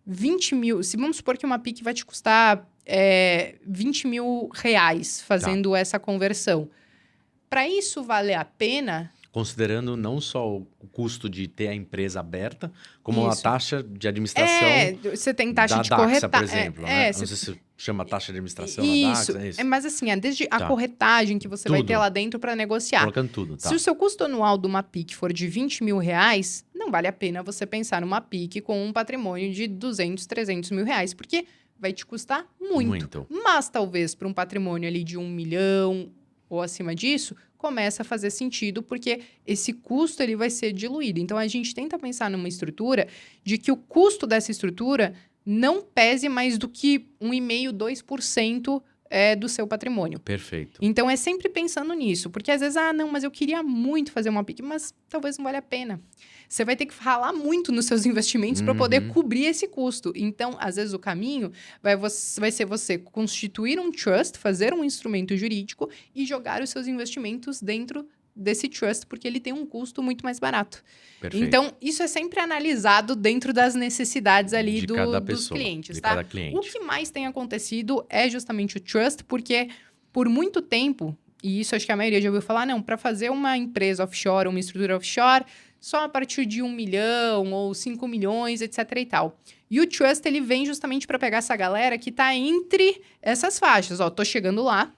Speaker 2: 20 mil... Se vamos supor que uma PIC vai te custar 20 mil reais fazendo essa conversão. Para isso valer a pena...
Speaker 1: Considerando não só o custo de ter a empresa aberta, como a
Speaker 2: Isso.
Speaker 1: taxa de administração
Speaker 2: você tem taxa
Speaker 1: da
Speaker 2: de
Speaker 1: DAXA,
Speaker 2: corretagem.
Speaker 1: por exemplo. Né? Não
Speaker 2: você
Speaker 1: sei se chama taxa de administração
Speaker 2: Isso.
Speaker 1: na DAXA, é isso?
Speaker 2: Mas assim, desde a
Speaker 1: Tá.
Speaker 2: corretagem que você vai
Speaker 1: Tudo.
Speaker 2: ter lá dentro para negociar.
Speaker 1: Colocando tudo, tá.
Speaker 2: Se o seu custo anual de uma PIC for de 20 mil reais, não vale a pena você pensar numa PIC com um patrimônio de 200, 300 mil reais, porque vai te custar muito. Mas talvez para um patrimônio ali de 1 milhão ou acima disso, começa a fazer sentido, porque esse custo ele vai ser diluído. Então, a gente tenta pensar numa estrutura de que o custo dessa estrutura não pese mais do que 1,5%, 2% do seu patrimônio.
Speaker 1: Perfeito.
Speaker 2: Então, é sempre pensando nisso. Porque às vezes, não, mas eu queria muito fazer uma PIC, mas talvez não valha a pena. Você vai ter que ralar muito nos seus investimentos para poder cobrir esse custo. Então, às vezes, o caminho vai ser você constituir um trust, fazer um instrumento jurídico e jogar os seus investimentos dentro desse trust, porque ele tem um custo muito mais barato.
Speaker 1: Perfeito.
Speaker 2: Então, isso é sempre analisado dentro das necessidades ali
Speaker 1: de cada
Speaker 2: dos
Speaker 1: pessoa,
Speaker 2: clientes,
Speaker 1: de
Speaker 2: tá?
Speaker 1: cada cliente.
Speaker 2: O que mais tem acontecido é justamente o trust, porque por muito tempo, e isso acho que a maioria já ouviu falar, não, para fazer uma empresa offshore, uma estrutura offshore, só a partir de 1 milhão ou 5 milhões, etc e tal. E o trust, ele vem justamente para pegar essa galera que está entre essas faixas. Ó, tô chegando lá,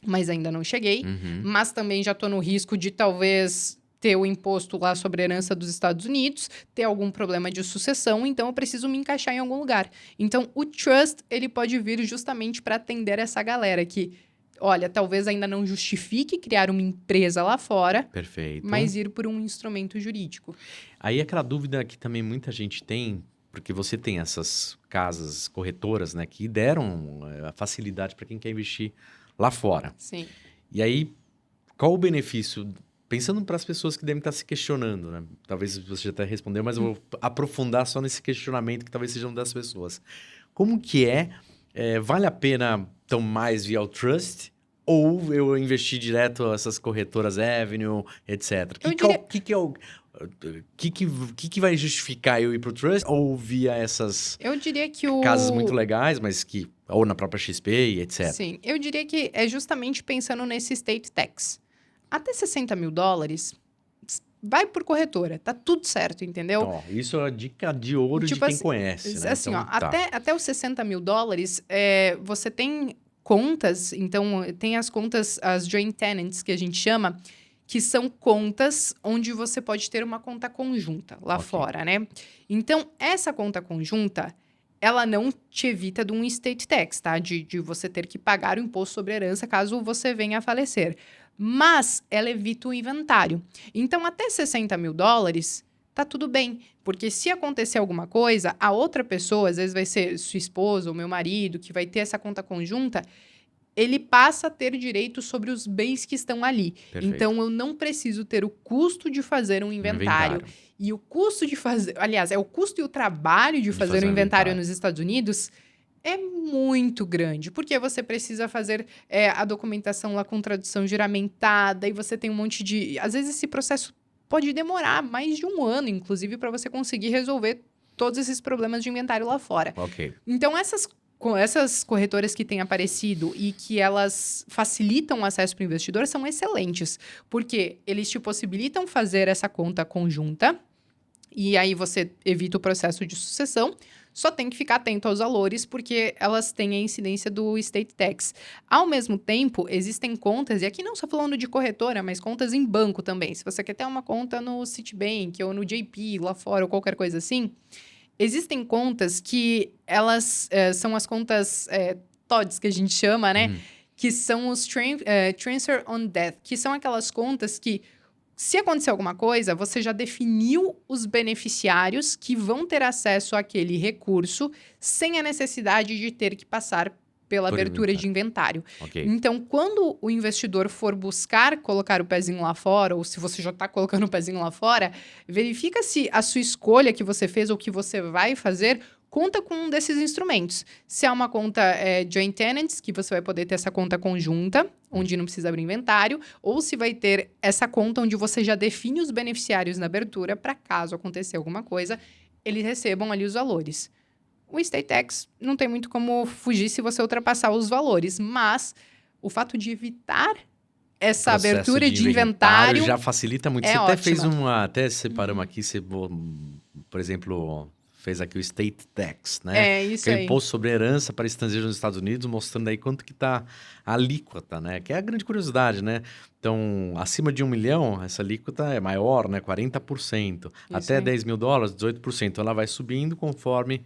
Speaker 2: mas ainda não cheguei, mas também já tô no risco de talvez ter o imposto lá sobre a herança dos Estados Unidos, ter algum problema de sucessão, então eu preciso me encaixar em algum lugar. Então, o trust, ele pode vir justamente para atender essa galera que, olha, talvez ainda não justifique criar uma empresa lá fora,
Speaker 1: Perfeito.
Speaker 2: mas ir por um instrumento jurídico.
Speaker 1: Aí aquela dúvida que também muita gente tem, porque você tem essas casas corretoras, né, que deram a facilidade para quem quer investir lá fora.
Speaker 2: Sim.
Speaker 1: E aí, qual o benefício? Pensando para as pessoas que devem estar se questionando, né? Talvez você já até respondeu, mas eu vou aprofundar só nesse questionamento que talvez sejam das pessoas. Como que vale a pena então mais via o trust ou eu investir direto essas corretoras Avenue, etc? Que vai justificar eu ir pro trust ou via essas
Speaker 2: Eu diria que
Speaker 1: casas muito legais, mas que ou na própria XP e etc?
Speaker 2: Sim, eu diria que é justamente pensando nesse state tax. Até 60 mil dólares, vai por corretora, tá tudo certo, entendeu?
Speaker 1: Ó, isso é a dica de ouro
Speaker 2: Tipo
Speaker 1: de quem
Speaker 2: assim,
Speaker 1: conhece, né?
Speaker 2: Assim,
Speaker 1: Então,
Speaker 2: ó, até os 60 mil dólares, você tem contas, então tem as contas, as joint tenants, que a gente chama, que são contas onde você pode ter uma conta conjunta lá
Speaker 1: Ok.
Speaker 2: fora, né? Então, essa conta conjunta, ela não te evita de um estate tax, tá? De você ter que pagar o imposto sobre a herança caso você venha a falecer. Mas ela evita o inventário. Então, até 60 mil dólares, tá tudo bem. Porque se acontecer alguma coisa, a outra pessoa, às vezes vai ser sua esposa ou meu marido, que vai ter essa conta conjunta, ele passa a ter direito sobre os bens que estão ali.
Speaker 1: Perfeito.
Speaker 2: Então, eu não preciso ter o custo de fazer um inventário. E o custo de fazer... Aliás, é o custo e o trabalho de fazer um inventário nos Estados Unidos é muito grande. Porque você precisa fazer a documentação lá com tradução juramentada e você tem um monte de... Às vezes, esse processo pode demorar mais de 1 ano, inclusive, para você conseguir resolver todos esses problemas de inventário lá fora.
Speaker 1: Ok.
Speaker 2: Então, essas corretoras que têm aparecido e que elas facilitam o acesso para o investidor são excelentes, porque eles te possibilitam fazer essa conta conjunta e aí você evita o processo de sucessão, só tem que ficar atento aos valores, porque elas têm a incidência do estate tax. Ao mesmo tempo, existem contas, e aqui não só falando de corretora, mas contas em banco também. Se você quer ter uma conta no Citibank ou no JP, lá fora, ou qualquer coisa assim, existem contas que elas são as contas TODs, que a gente chama, né? Que são os Transfer on Death, que são aquelas contas que, se acontecer alguma coisa, você já definiu os beneficiários que vão ter acesso àquele recurso sem a necessidade de ter que passar pela abertura de inventário.
Speaker 1: Okay.
Speaker 2: Então, quando o investidor for buscar colocar o pezinho lá fora, ou se você já está colocando o pezinho lá fora, verifica se a sua escolha que você fez ou que você vai fazer conta com um desses instrumentos. Se é uma conta joint tenants, que você vai poder ter essa conta conjunta, onde não precisa abrir inventário, ou se vai ter essa conta onde você já define os beneficiários na abertura, para caso acontecer alguma coisa, eles recebam ali os valores. O estate tax não tem muito como fugir se você ultrapassar os valores, mas o fato de evitar essa abertura de inventário
Speaker 1: já facilita muito. Você até fez até separamos aqui, você, por exemplo, fez aqui o estate tax, né?
Speaker 2: É, isso
Speaker 1: que é o
Speaker 2: aí.
Speaker 1: imposto sobre herança para estrangeiros nos Estados Unidos, mostrando aí quanto que tá a alíquota, né? Que é a grande curiosidade, né? Então, acima de 1 milhão, essa alíquota é maior, né? 40%. Isso até aí. 10 mil dólares, 18%. Ela vai subindo conforme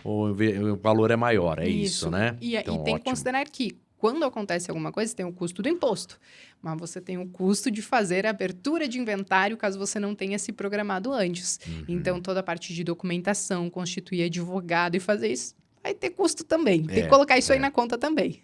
Speaker 1: o valor é maior, é isso, né?
Speaker 2: E
Speaker 1: então,
Speaker 2: tem que considerar que quando acontece alguma coisa, tem o custo do imposto, mas você tem o custo de fazer a abertura de inventário caso você não tenha se programado antes. Então, toda a parte de documentação, constituir advogado e fazer isso, vai ter custo também. Tem que colocar isso aí na conta também.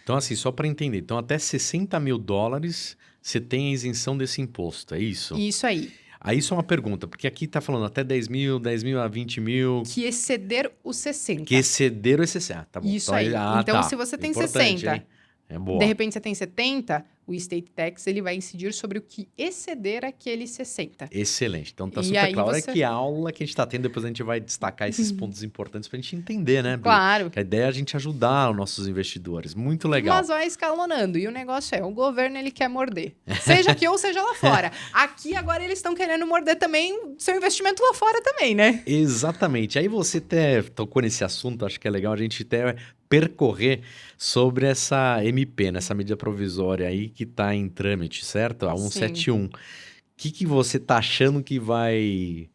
Speaker 1: Então, assim, só para entender, então até 60 mil dólares você tem a isenção desse imposto, é isso?
Speaker 2: Isso aí.
Speaker 1: Aí só uma pergunta, porque aqui está falando até 10 mil a 20 mil...
Speaker 2: Que exceder os 60.
Speaker 1: Que exceder os 60, tá bom.
Speaker 2: Isso
Speaker 1: então,
Speaker 2: aí. Então, se você tem 60,
Speaker 1: hein? É boa.
Speaker 2: De repente você tem 70, o estate tax ele vai incidir sobre o que exceder aquele 60.
Speaker 1: Excelente. Então tá super claro. Olha que aula que a gente está tendo, depois a gente vai destacar esses pontos importantes para a gente entender, né, Bri?
Speaker 2: Claro.
Speaker 1: Que a ideia é a gente ajudar os nossos investidores. Muito legal.
Speaker 2: Mas vai escalonando. E o negócio o governo ele quer morder. Seja aqui ou seja lá fora. Aqui agora eles estão querendo morder também seu investimento lá fora também, né?
Speaker 1: Exatamente. Aí você até tocou nesse assunto, acho que é legal a gente até percorrer sobre essa MP, nessa medida provisória aí que está em trâmite, certo? A 171. O que você tá achando que vai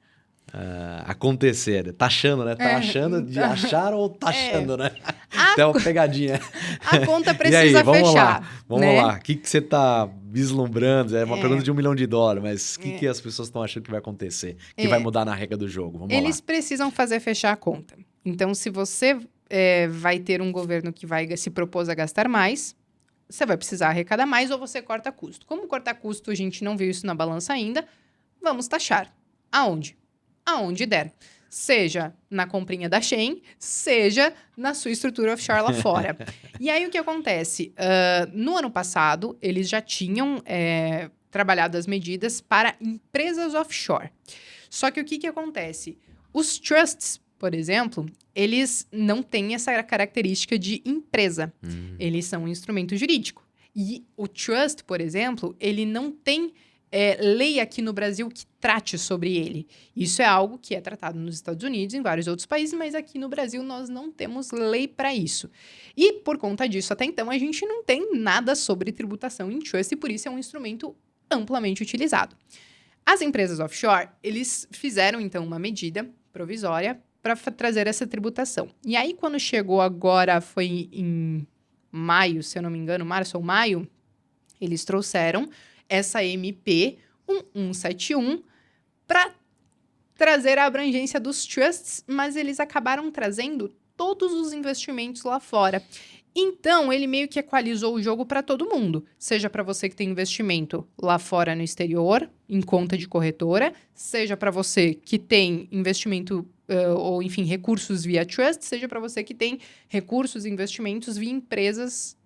Speaker 1: acontecer? Tá achando, né? Tá achando de achar ou tá achando, né? Tem uma pegadinha.
Speaker 2: A conta precisa
Speaker 1: aí, vamos
Speaker 2: fechar.
Speaker 1: Vamos lá. O que você tá vislumbrando? É uma pergunta de $1 milhão, mas o que as pessoas estão achando que vai acontecer? Que vai mudar na regra do jogo? Vamos lá.
Speaker 2: Eles precisam fazer fechar a conta. Então, se você vai ter um governo que vai se propor a gastar mais, você vai precisar arrecadar mais ou você corta custo. Como cortar custo, a gente não viu isso na balança ainda, vamos taxar. Aonde? Aonde der. Seja na comprinha da Shein, seja na sua estrutura offshore lá fora. E aí, o que acontece? No ano passado, eles já tinham trabalhado as medidas para empresas offshore. Só que o que acontece? Os trusts, por exemplo, eles não têm essa característica de empresa. Eles são um instrumento jurídico. E o trust, por exemplo, ele não tem lei aqui no Brasil que trate sobre ele. Isso é algo que é tratado nos Estados Unidos e em vários outros países, mas aqui no Brasil nós não temos lei para isso. E por conta disso, até então, a gente não tem nada sobre tributação em trust e por isso é um instrumento amplamente utilizado. As empresas offshore, eles fizeram, então, uma medida provisória para trazer essa tributação. E aí, quando chegou agora, foi em maio, se eu não me engano, março ou maio, eles trouxeram essa MP 1171 para trazer a abrangência dos trusts, mas eles acabaram trazendo todos os investimentos lá fora. Então, ele meio que equalizou o jogo para todo mundo. Seja para você que tem investimento lá fora no exterior, em conta de corretora, seja para você que tem investimento ou, enfim, recursos via trust, seja para você que tem recursos e investimentos via empresas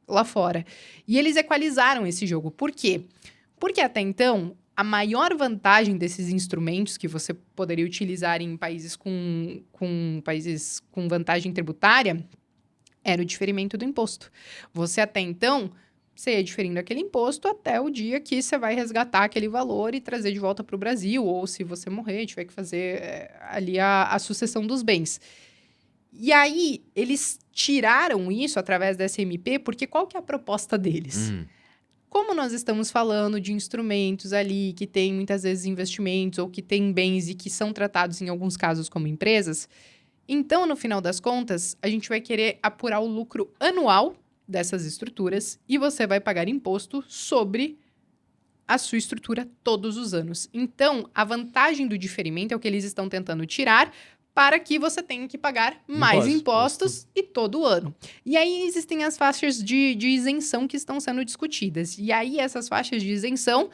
Speaker 2: lá fora. E eles equalizaram esse jogo. Por quê? Porque até então, a maior vantagem desses instrumentos que você poderia utilizar em países com vantagem tributária era o diferimento do imposto. Você até então, você ia diferindo aquele imposto até o dia que você vai resgatar aquele valor e trazer de volta para o Brasil, ou se você morrer, tiver que fazer ali a sucessão dos bens. E aí, eles tiraram isso através dessa MP, porque qual que é a proposta deles? Como nós estamos falando de instrumentos ali que têm muitas vezes investimentos ou que têm bens e que são tratados em alguns casos como empresas, então, no final das contas, a gente vai querer apurar o lucro anual dessas estruturas e você vai pagar imposto sobre a sua estrutura todos os anos. Então, a vantagem do diferimento é o que eles estão tentando tirar para que você tenha que pagar mais impostos e todo ano. E aí existem as faixas de isenção que estão sendo discutidas. E aí essas faixas de isenção,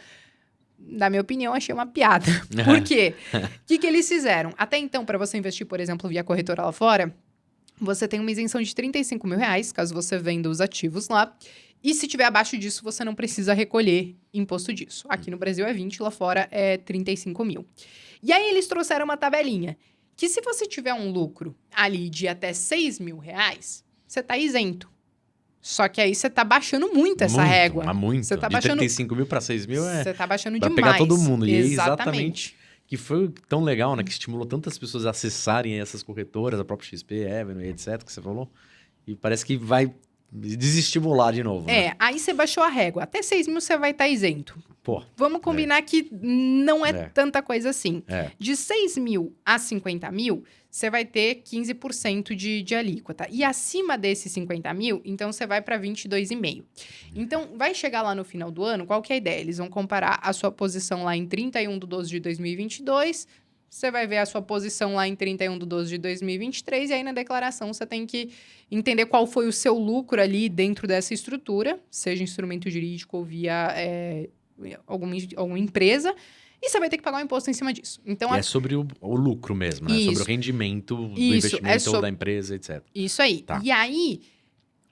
Speaker 2: na minha opinião, achei uma piada. Por quê? O que eles fizeram? Até então, para você investir, por exemplo, via corretora lá fora, você tem uma isenção de R$35 mil, caso você venda os ativos lá. E se tiver abaixo disso, você não precisa recolher imposto disso. Aqui no Brasil é 20, lá fora é 35 mil. E aí eles trouxeram uma tabelinha que se você tiver um lucro ali de até R$6 mil, você está isento. Só que aí você tá baixando muito essa régua.
Speaker 1: Mas muito.
Speaker 2: Você tá
Speaker 1: de
Speaker 2: baixando...
Speaker 1: 35 mil para 6 mil
Speaker 2: Você tá baixando
Speaker 1: pra
Speaker 2: demais.
Speaker 1: pegar todo mundo. E é
Speaker 2: Exatamente.
Speaker 1: exatamente que foi tão legal, né? Que estimulou tantas pessoas a acessarem essas corretoras, a própria XP, Avenue, etc, que você falou. E parece que vai desestimular de novo. Né?
Speaker 2: Aí você baixou a régua. Até 6 mil você vai estar isento.
Speaker 1: Pô.
Speaker 2: Vamos combinar que não é tanta coisa assim. De 6 mil a 50 mil, você vai ter 15% de alíquota. E acima desses 50 mil, então você vai para 22,5%. Então, vai chegar lá no final do ano, qual que é a ideia? Eles vão comparar a sua posição lá em 31/12 de 2022, você vai ver a sua posição lá em 31/12 de 2023, e aí na declaração você tem que entender qual foi o seu lucro ali dentro dessa estrutura, seja instrumento jurídico ou via alguma empresa, e você vai ter que pagar um imposto em cima disso. Então,
Speaker 1: é sobre o lucro mesmo, né? Sobre o rendimento do investimento ou da empresa, etc.
Speaker 2: Isso aí. Tá. E aí,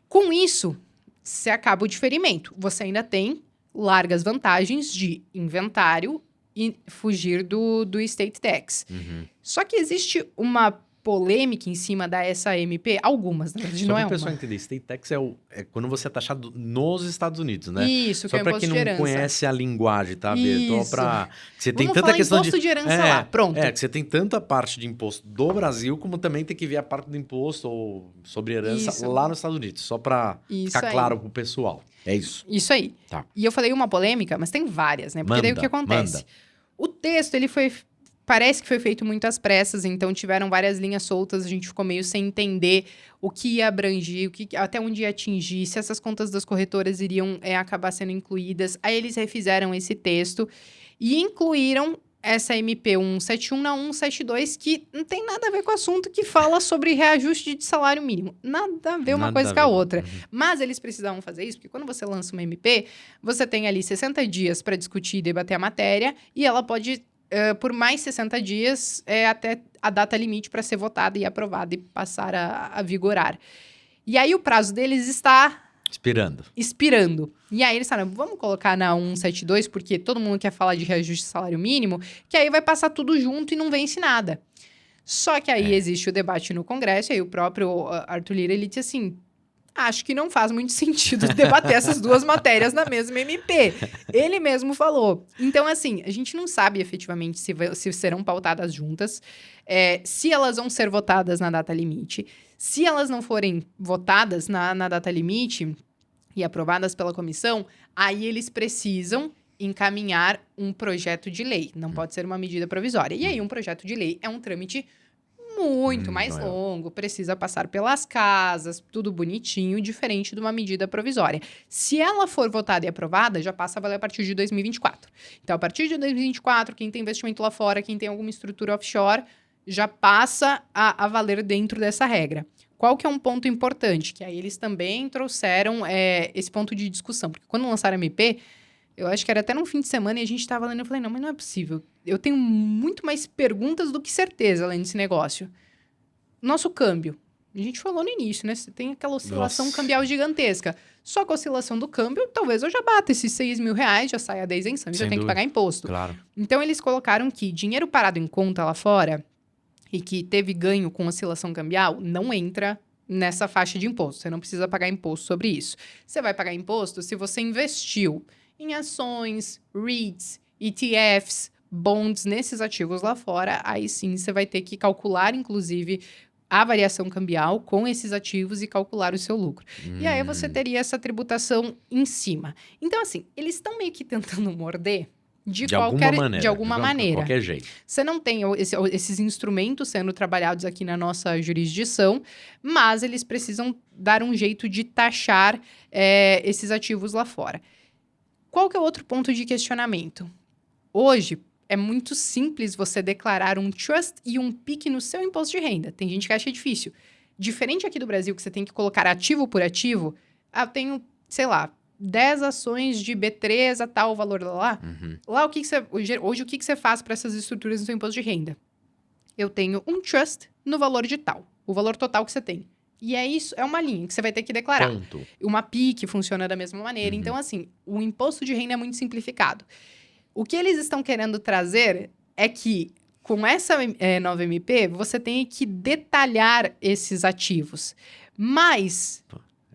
Speaker 2: com isso, você acaba o diferimento. Você ainda tem largas vantagens de inventário e fugir do estate tax. Só que existe uma polêmica em cima da SMP, algumas, na verdade, não é uma. Só para o pessoal
Speaker 1: entender, estate tax é quando você é taxado nos Estados Unidos, né?
Speaker 2: Isso,
Speaker 1: só
Speaker 2: que é o imposto de herança.
Speaker 1: Só para quem não conhece a linguagem, tá, Bia? Só para você tem
Speaker 2: Vamos
Speaker 1: tanta questão
Speaker 2: imposto de herança lá, pronto.
Speaker 1: Que você tem tanto a parte de imposto do Brasil, como também tem que ver a parte do imposto sobre herança lá nos Estados Unidos, só para ficar claro pro pessoal. É isso.
Speaker 2: Isso aí.
Speaker 1: Tá.
Speaker 2: E eu falei uma polêmica, mas tem várias, né? Porque daí o que acontece? O texto, ele parece que foi feito muito às pressas, então tiveram várias linhas soltas, a gente ficou meio sem entender o que ia abranger, até onde ia atingir, se essas contas das corretoras iriam acabar sendo incluídas. Aí eles refizeram esse texto e incluíram essa MP 171 na 172, que não tem nada a ver com o assunto, que fala sobre reajuste de salário mínimo. Nada a ver uma coisa com a outra. Mas eles precisavam fazer isso, porque quando você lança uma MP, você tem ali 60 dias para discutir e debater a matéria, e ela pode... por mais 60 dias, até a data limite para ser votada e aprovada e passar a vigorar. E aí o prazo deles está... Expirando. E aí eles falaram, vamos colocar na 172, porque todo mundo quer falar de reajuste de salário mínimo, que aí vai passar tudo junto e não vence nada. Só que aí existe o debate no Congresso, e aí o próprio Arthur Lira, ele disse assim... Acho que não faz muito sentido debater essas duas matérias na mesma MP. Ele mesmo falou. Então, assim, a gente não sabe efetivamente se serão pautadas juntas, se elas vão ser votadas na data limite. Se elas não forem votadas na data limite e aprovadas pela comissão, aí eles precisam encaminhar um projeto de lei. Não pode ser uma medida provisória. E aí, um projeto de lei é um trâmite muito mais longo, precisa passar pelas casas, tudo bonitinho, diferente de uma medida provisória. Se ela for votada e aprovada, já passa a valer a partir de 2024. Então, a partir de 2024, quem tem investimento lá fora, quem tem alguma estrutura offshore, já passa a valer dentro dessa regra. Qual que é um ponto importante? Que aí eles também trouxeram esse ponto de discussão. Porque quando lançaram a MP, eu acho que era até num fim de semana e a gente estava lendo, eu falei, não, mas não é possível. Eu tenho muito mais perguntas do que certeza além desse negócio. Nosso câmbio. A gente falou no início, né? Você tem aquela oscilação cambial gigantesca. Só com a oscilação do câmbio, talvez eu já bata esses R$6.000, já saia da isenção e já tem que pagar imposto.
Speaker 1: Claro.
Speaker 2: Então, eles colocaram que dinheiro parado em conta lá fora e que teve ganho com oscilação cambial, não entra nessa faixa de imposto. Você não precisa pagar imposto sobre isso. Você vai pagar imposto se você investiu em ações, REITs, ETFs, bonds, nesses ativos lá fora. Aí sim, você vai ter que calcular, inclusive, a variação cambial com esses ativos e calcular o seu lucro. E aí você teria essa tributação em cima. Então, assim, eles estão meio que tentando morder de alguma maneira.
Speaker 1: De qualquer jeito.
Speaker 2: Você não tem esses instrumentos sendo trabalhados aqui na nossa jurisdição, mas eles precisam dar um jeito de taxar esses ativos lá fora. Qual que é o outro ponto de questionamento? Hoje, é muito simples você declarar um trust e um PIC no seu imposto de renda. Tem gente que acha difícil. Diferente aqui do Brasil, que você tem que colocar ativo por ativo, eu tenho, sei lá, 10 ações de B3 a tal valor lá. Lá, hoje, o que você faz para essas estruturas no seu imposto de renda? Eu tenho um trust no valor de tal, o valor total que você tem. E isso é uma linha que você vai ter que declarar.
Speaker 1: Ponto.
Speaker 2: Uma PIC funciona da mesma maneira. Então, assim, o imposto de renda é muito simplificado. O que eles estão querendo trazer é que, com essa nova MP, você tem que detalhar esses ativos. Mas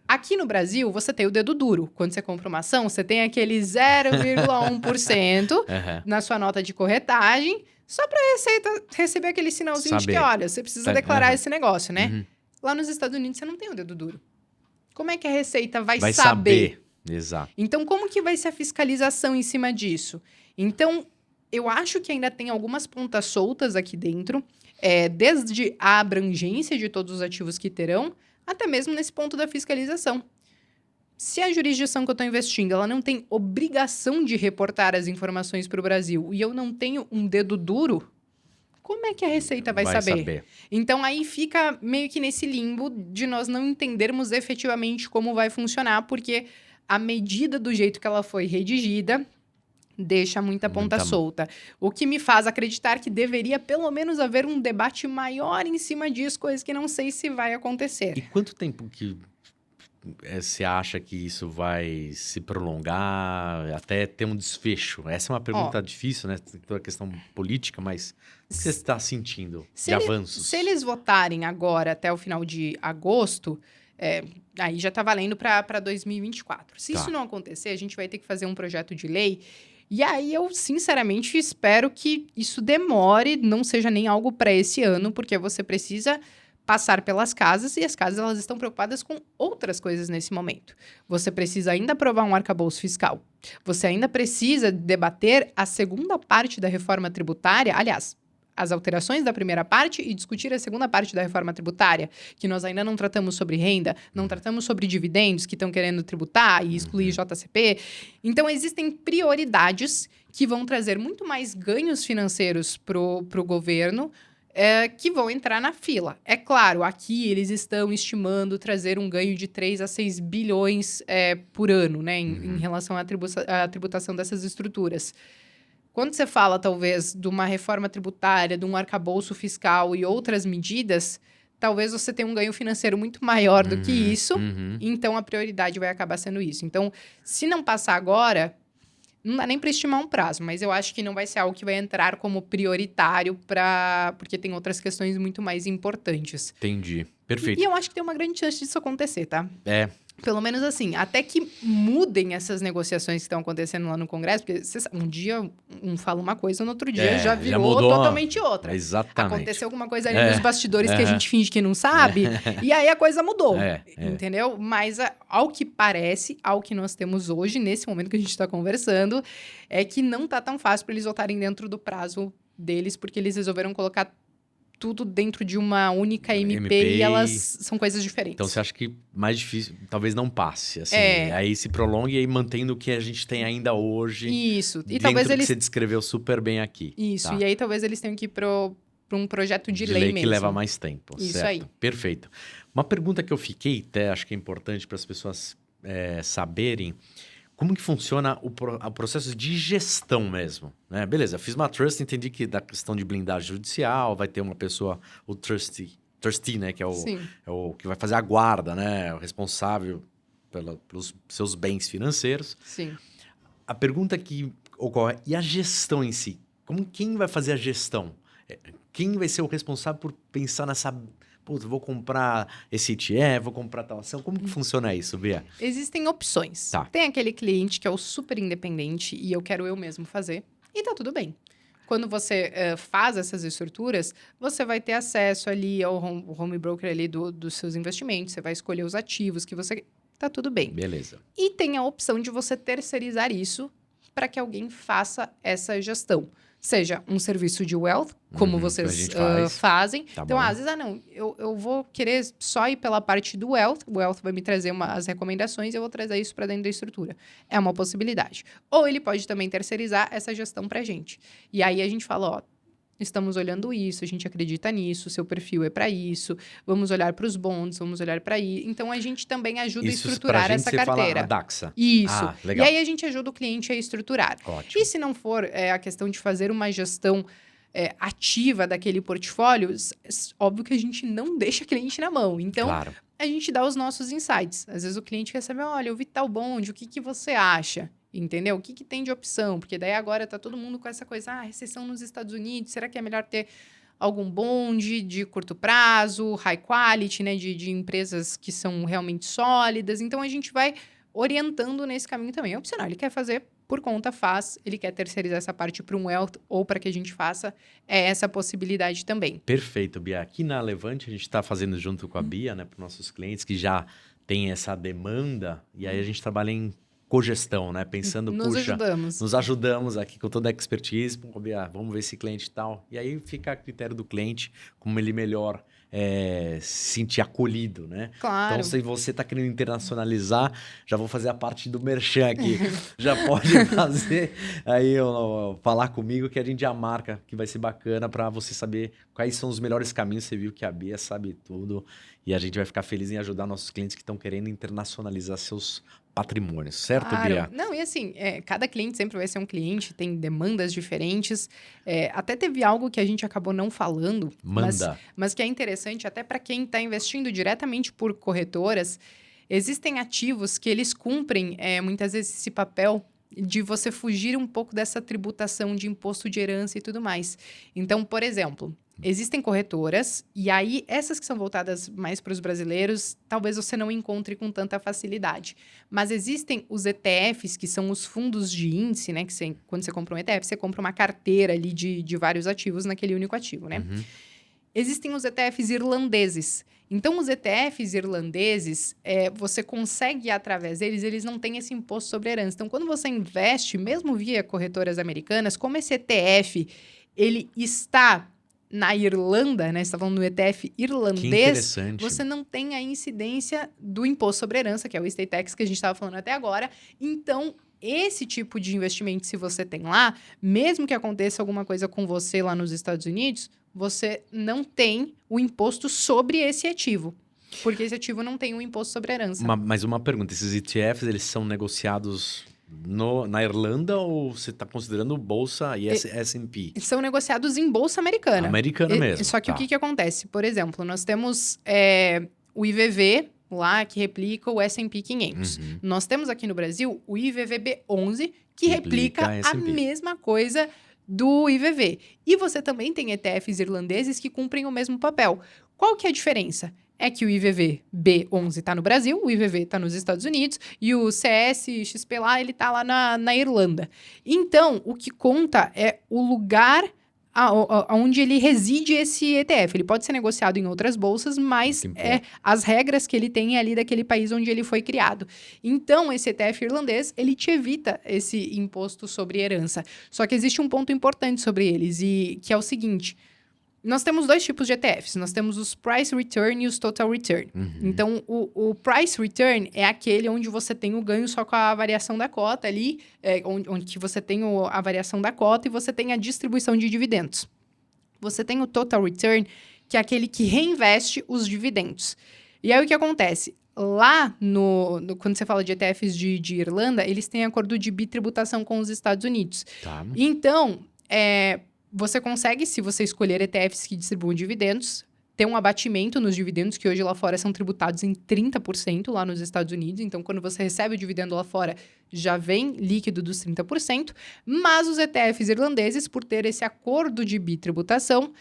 Speaker 2: aqui no Brasil, você tem o dedo duro. Quando você compra uma ação, você tem aquele 0,1% na sua nota de corretagem, só para a Receita receber aquele sinalzinho de que, olha, você precisa declarar esse negócio, né? Lá nos Estados Unidos, você não tem o dedo duro. Como é que a Receita vai saber?
Speaker 1: Exato.
Speaker 2: Então, como que vai ser a fiscalização em cima disso? Então, eu acho que ainda tem algumas pontas soltas aqui dentro, desde a abrangência de todos os ativos que terão, até mesmo nesse ponto da fiscalização. Se a jurisdição que eu estou investindo, ela não tem obrigação de reportar as informações para o Brasil e eu não tenho um dedo duro, como é que a Receita vai saber? Então, aí fica meio que nesse limbo de nós não entendermos efetivamente como vai funcionar, porque a medida do jeito que ela foi redigida deixa muita ponta solta. O que me faz acreditar que deveria pelo menos haver um debate maior em cima disso, coisa que não sei se vai acontecer.
Speaker 1: E quanto tempo que você acha que isso vai se prolongar até ter um desfecho? Essa é uma pergunta difícil, né? Tem toda a questão política, mas o que você está sentindo de avanços?
Speaker 2: Se eles votarem agora até o final de agosto, aí já está valendo para 2024. Se isso não acontecer, a gente vai ter que fazer um projeto de lei. E aí eu, sinceramente, espero que isso demore, não seja nem algo para esse ano, porque você precisa passar pelas casas e as casas elas estão preocupadas com outras coisas nesse momento. Você precisa ainda aprovar um arcabouço fiscal. Você ainda precisa debater a segunda parte da reforma tributária, aliás, as alterações da primeira parte e discutir a segunda parte da reforma tributária, que nós ainda não tratamos sobre renda, não tratamos sobre dividendos que estão querendo tributar e excluir JCP. Então, existem prioridades que vão trazer muito mais ganhos financeiros para o governo, que vão entrar na fila. É claro, aqui eles estão estimando trazer um ganho de 3 a 6 bilhões por ano, né, em relação à tributação dessas estruturas. Quando você fala, talvez, de uma reforma tributária, de um arcabouço fiscal e outras medidas, talvez você tenha um ganho financeiro muito maior do que isso, então a prioridade vai acabar sendo isso. Então, se não passar agora, não dá nem para estimar um prazo, mas eu acho que não vai ser algo que vai entrar como prioritário porque tem outras questões muito mais importantes.
Speaker 1: Entendi. Perfeito.
Speaker 2: E eu acho que tem uma grande chance disso acontecer, tá?
Speaker 1: Pelo
Speaker 2: menos assim, até que mudem essas negociações que estão acontecendo lá no Congresso, porque um dia um fala uma coisa, no outro dia já virou totalmente outra.
Speaker 1: Exatamente.
Speaker 2: Aconteceu alguma coisa ali nos bastidores que a gente finge que não sabe, e aí a coisa mudou, entendeu? Mas ao que parece, ao que nós temos hoje, nesse momento que a gente está conversando, é que não tá tão fácil para eles votarem dentro do prazo deles, porque eles resolveram colocar tudo dentro de uma única MP,
Speaker 1: MP
Speaker 2: e elas são coisas diferentes.
Speaker 1: Então, você acha que mais difícil, talvez não passe, assim,
Speaker 2: É.
Speaker 1: aí se prolongue e aí mantendo o que a gente tem ainda hoje,
Speaker 2: Isso. E
Speaker 1: dentro
Speaker 2: talvez
Speaker 1: do que
Speaker 2: eles...
Speaker 1: você descreveu super bem aqui.
Speaker 2: Isso.
Speaker 1: Tá?
Speaker 2: E aí talvez eles tenham que ir para um projeto de lei
Speaker 1: que
Speaker 2: mesmo.
Speaker 1: leva mais tempo,
Speaker 2: Isso
Speaker 1: certo?
Speaker 2: aí.
Speaker 1: Perfeito. Uma pergunta que eu fiquei, até acho que é importante para as pessoas saberem, como que funciona o processo de gestão mesmo, né? Beleza, fiz uma trust, entendi que da questão de blindagem judicial, vai ter uma pessoa, o trustee, né? Que é o que vai fazer a guarda, né? O responsável pelos seus bens financeiros.
Speaker 2: Sim.
Speaker 1: A pergunta que ocorre, e a gestão em si? Quem vai fazer a gestão? Quem vai ser o responsável por pensar nessa... Putz, vou comprar esse ETF, vou comprar tal ação. Como que funciona isso, Bia?
Speaker 2: Existem opções.
Speaker 1: Tá.
Speaker 2: Tem aquele cliente que é o super independente e eu quero eu mesmo fazer. E tá tudo bem. Quando você faz essas estruturas, você vai ter acesso ali ao home broker ali dos seus investimentos. Você vai escolher os ativos que você... Tá tudo bem.
Speaker 1: Beleza.
Speaker 2: E tem a opção de você terceirizar isso para que alguém faça essa gestão. Seja um serviço de wealth, como vocês fazem.
Speaker 1: Tá
Speaker 2: então,
Speaker 1: bom.
Speaker 2: às vezes, eu vou querer só ir pela parte do wealth. O wealth vai me trazer as recomendações e eu vou trazer isso para dentro da estrutura. É uma possibilidade. Ou ele pode também terceirizar essa gestão para a gente. E aí, a gente fala, ó, estamos olhando isso, a gente acredita nisso, seu perfil é para isso, vamos olhar para os bonds, vamos olhar para isso. Então, a gente também ajuda a estruturar essa carteira.
Speaker 1: Fala a Daxa.
Speaker 2: Isso.
Speaker 1: Ah, legal.
Speaker 2: E aí, a gente ajuda o cliente a estruturar.
Speaker 1: Ótimo.
Speaker 2: E se não for a questão de fazer uma gestão ativa daquele portfólio, óbvio que a gente não deixa o cliente na mão. Então,
Speaker 1: claro.
Speaker 2: A gente dá os nossos insights. Às vezes, o cliente quer saber, olha, eu vi tal bond, o que você acha? Entendeu? O que tem de opção? Porque daí agora tá todo mundo com essa coisa, recessão nos Estados Unidos, será que é melhor ter algum bonde de curto prazo, high quality, né? De empresas que são realmente sólidas. Então, a gente vai orientando nesse caminho também. É opcional, ele quer fazer por conta, faz. Ele quer terceirizar essa parte para um wealth ou para que a gente faça essa possibilidade também.
Speaker 1: Perfeito, Bia. Aqui na Levante, a gente está fazendo junto com a Bia, né? Para os nossos clientes que já têm essa demanda. E aí, a gente trabalha em cogestão, né? Pensando, nos ajudamos aqui com toda a expertise. Pô, Bia, vamos ver esse cliente e tal. E aí fica a critério do cliente, como ele melhor se sentir acolhido, né?
Speaker 2: Claro.
Speaker 1: Então, se você está querendo internacionalizar, já vou fazer a parte do merchan aqui. Já pode fazer aí, falar comigo que a gente já marca, que vai ser bacana para você saber quais são os melhores caminhos. Você viu que a Bia sabe tudo e a gente vai ficar feliz em ajudar nossos clientes que estão querendo internacionalizar seus patrimônios, certo,
Speaker 2: claro.
Speaker 1: Bia?
Speaker 2: Não, e assim, cada cliente sempre vai ser um cliente, tem demandas diferentes. Até teve algo que a gente acabou não falando, mas que é interessante até para quem está investindo diretamente por corretoras. Existem ativos que eles cumprem, muitas vezes, esse papel de você fugir um pouco dessa tributação de imposto de herança e tudo mais. Então, por exemplo, existem corretoras, e aí essas que são voltadas mais para os brasileiros, talvez você não encontre com tanta facilidade. Mas existem os ETFs, que são os fundos de índice, né? Que quando você compra um ETF, você compra uma carteira ali de vários ativos naquele único ativo, né?
Speaker 1: Uhum.
Speaker 2: Existem os ETFs irlandeses. Então, os ETFs irlandeses, você consegue, através deles, eles não têm esse imposto sobre herança. Então, quando você investe, mesmo via corretoras americanas, como esse ETF, ele está na Irlanda, né? Você está falando do ETF irlandês, você não tem a incidência do imposto sobre herança, que é o estate tax que a gente estava falando até agora. Então, esse tipo de investimento, se você tem lá, mesmo que aconteça alguma coisa com você lá nos Estados Unidos, você não tem o imposto sobre esse ativo. Porque esse ativo não tem o imposto sobre herança.
Speaker 1: Mas uma pergunta, esses ETFs, eles são negociados na Irlanda ou você está considerando bolsa e S&P?
Speaker 2: São negociados em bolsa americana.
Speaker 1: Americana mesmo.
Speaker 2: Só que o que acontece? Por exemplo, nós temos o IVV lá que replica o S&P 500.
Speaker 1: Uhum.
Speaker 2: Nós temos aqui no Brasil o IVVB11 que replica a mesma coisa do IVV. E você também tem ETFs irlandeses que cumprem o mesmo papel. Qual que é a diferença? É que o IVV-B11 está no Brasil, o IVV está nos Estados Unidos e o CSXP lá, ele está lá na Irlanda. Então, o que conta é o lugar onde ele reside esse ETF. Ele pode ser negociado em outras bolsas, mas as regras que ele tem ali daquele país onde ele foi criado. Então, esse ETF irlandês, ele te evita esse imposto sobre herança. Só que existe um ponto importante sobre eles, que é o seguinte: Nós temos 2 tipos de ETFs. Nós temos os Price Return e os Total Return. Então, o Price Return é aquele onde você tem o ganho só com a variação da cota ali, onde que você tem a variação da cota e você tem a distribuição de dividendos. Você tem o Total Return, que é aquele que reinveste os dividendos. E aí, o que acontece? Lá, quando você fala de ETFs de Irlanda, eles têm acordo de bitributação com os Estados Unidos.
Speaker 1: Tá.
Speaker 2: Então, você consegue, se você escolher ETFs que distribuem dividendos, ter um abatimento nos dividendos, que hoje lá fora são tributados em 30% lá nos Estados Unidos. Então, quando você recebe o dividendo lá fora, já vem líquido dos 30%. Mas os ETFs irlandeses, por ter esse acordo de bitributação,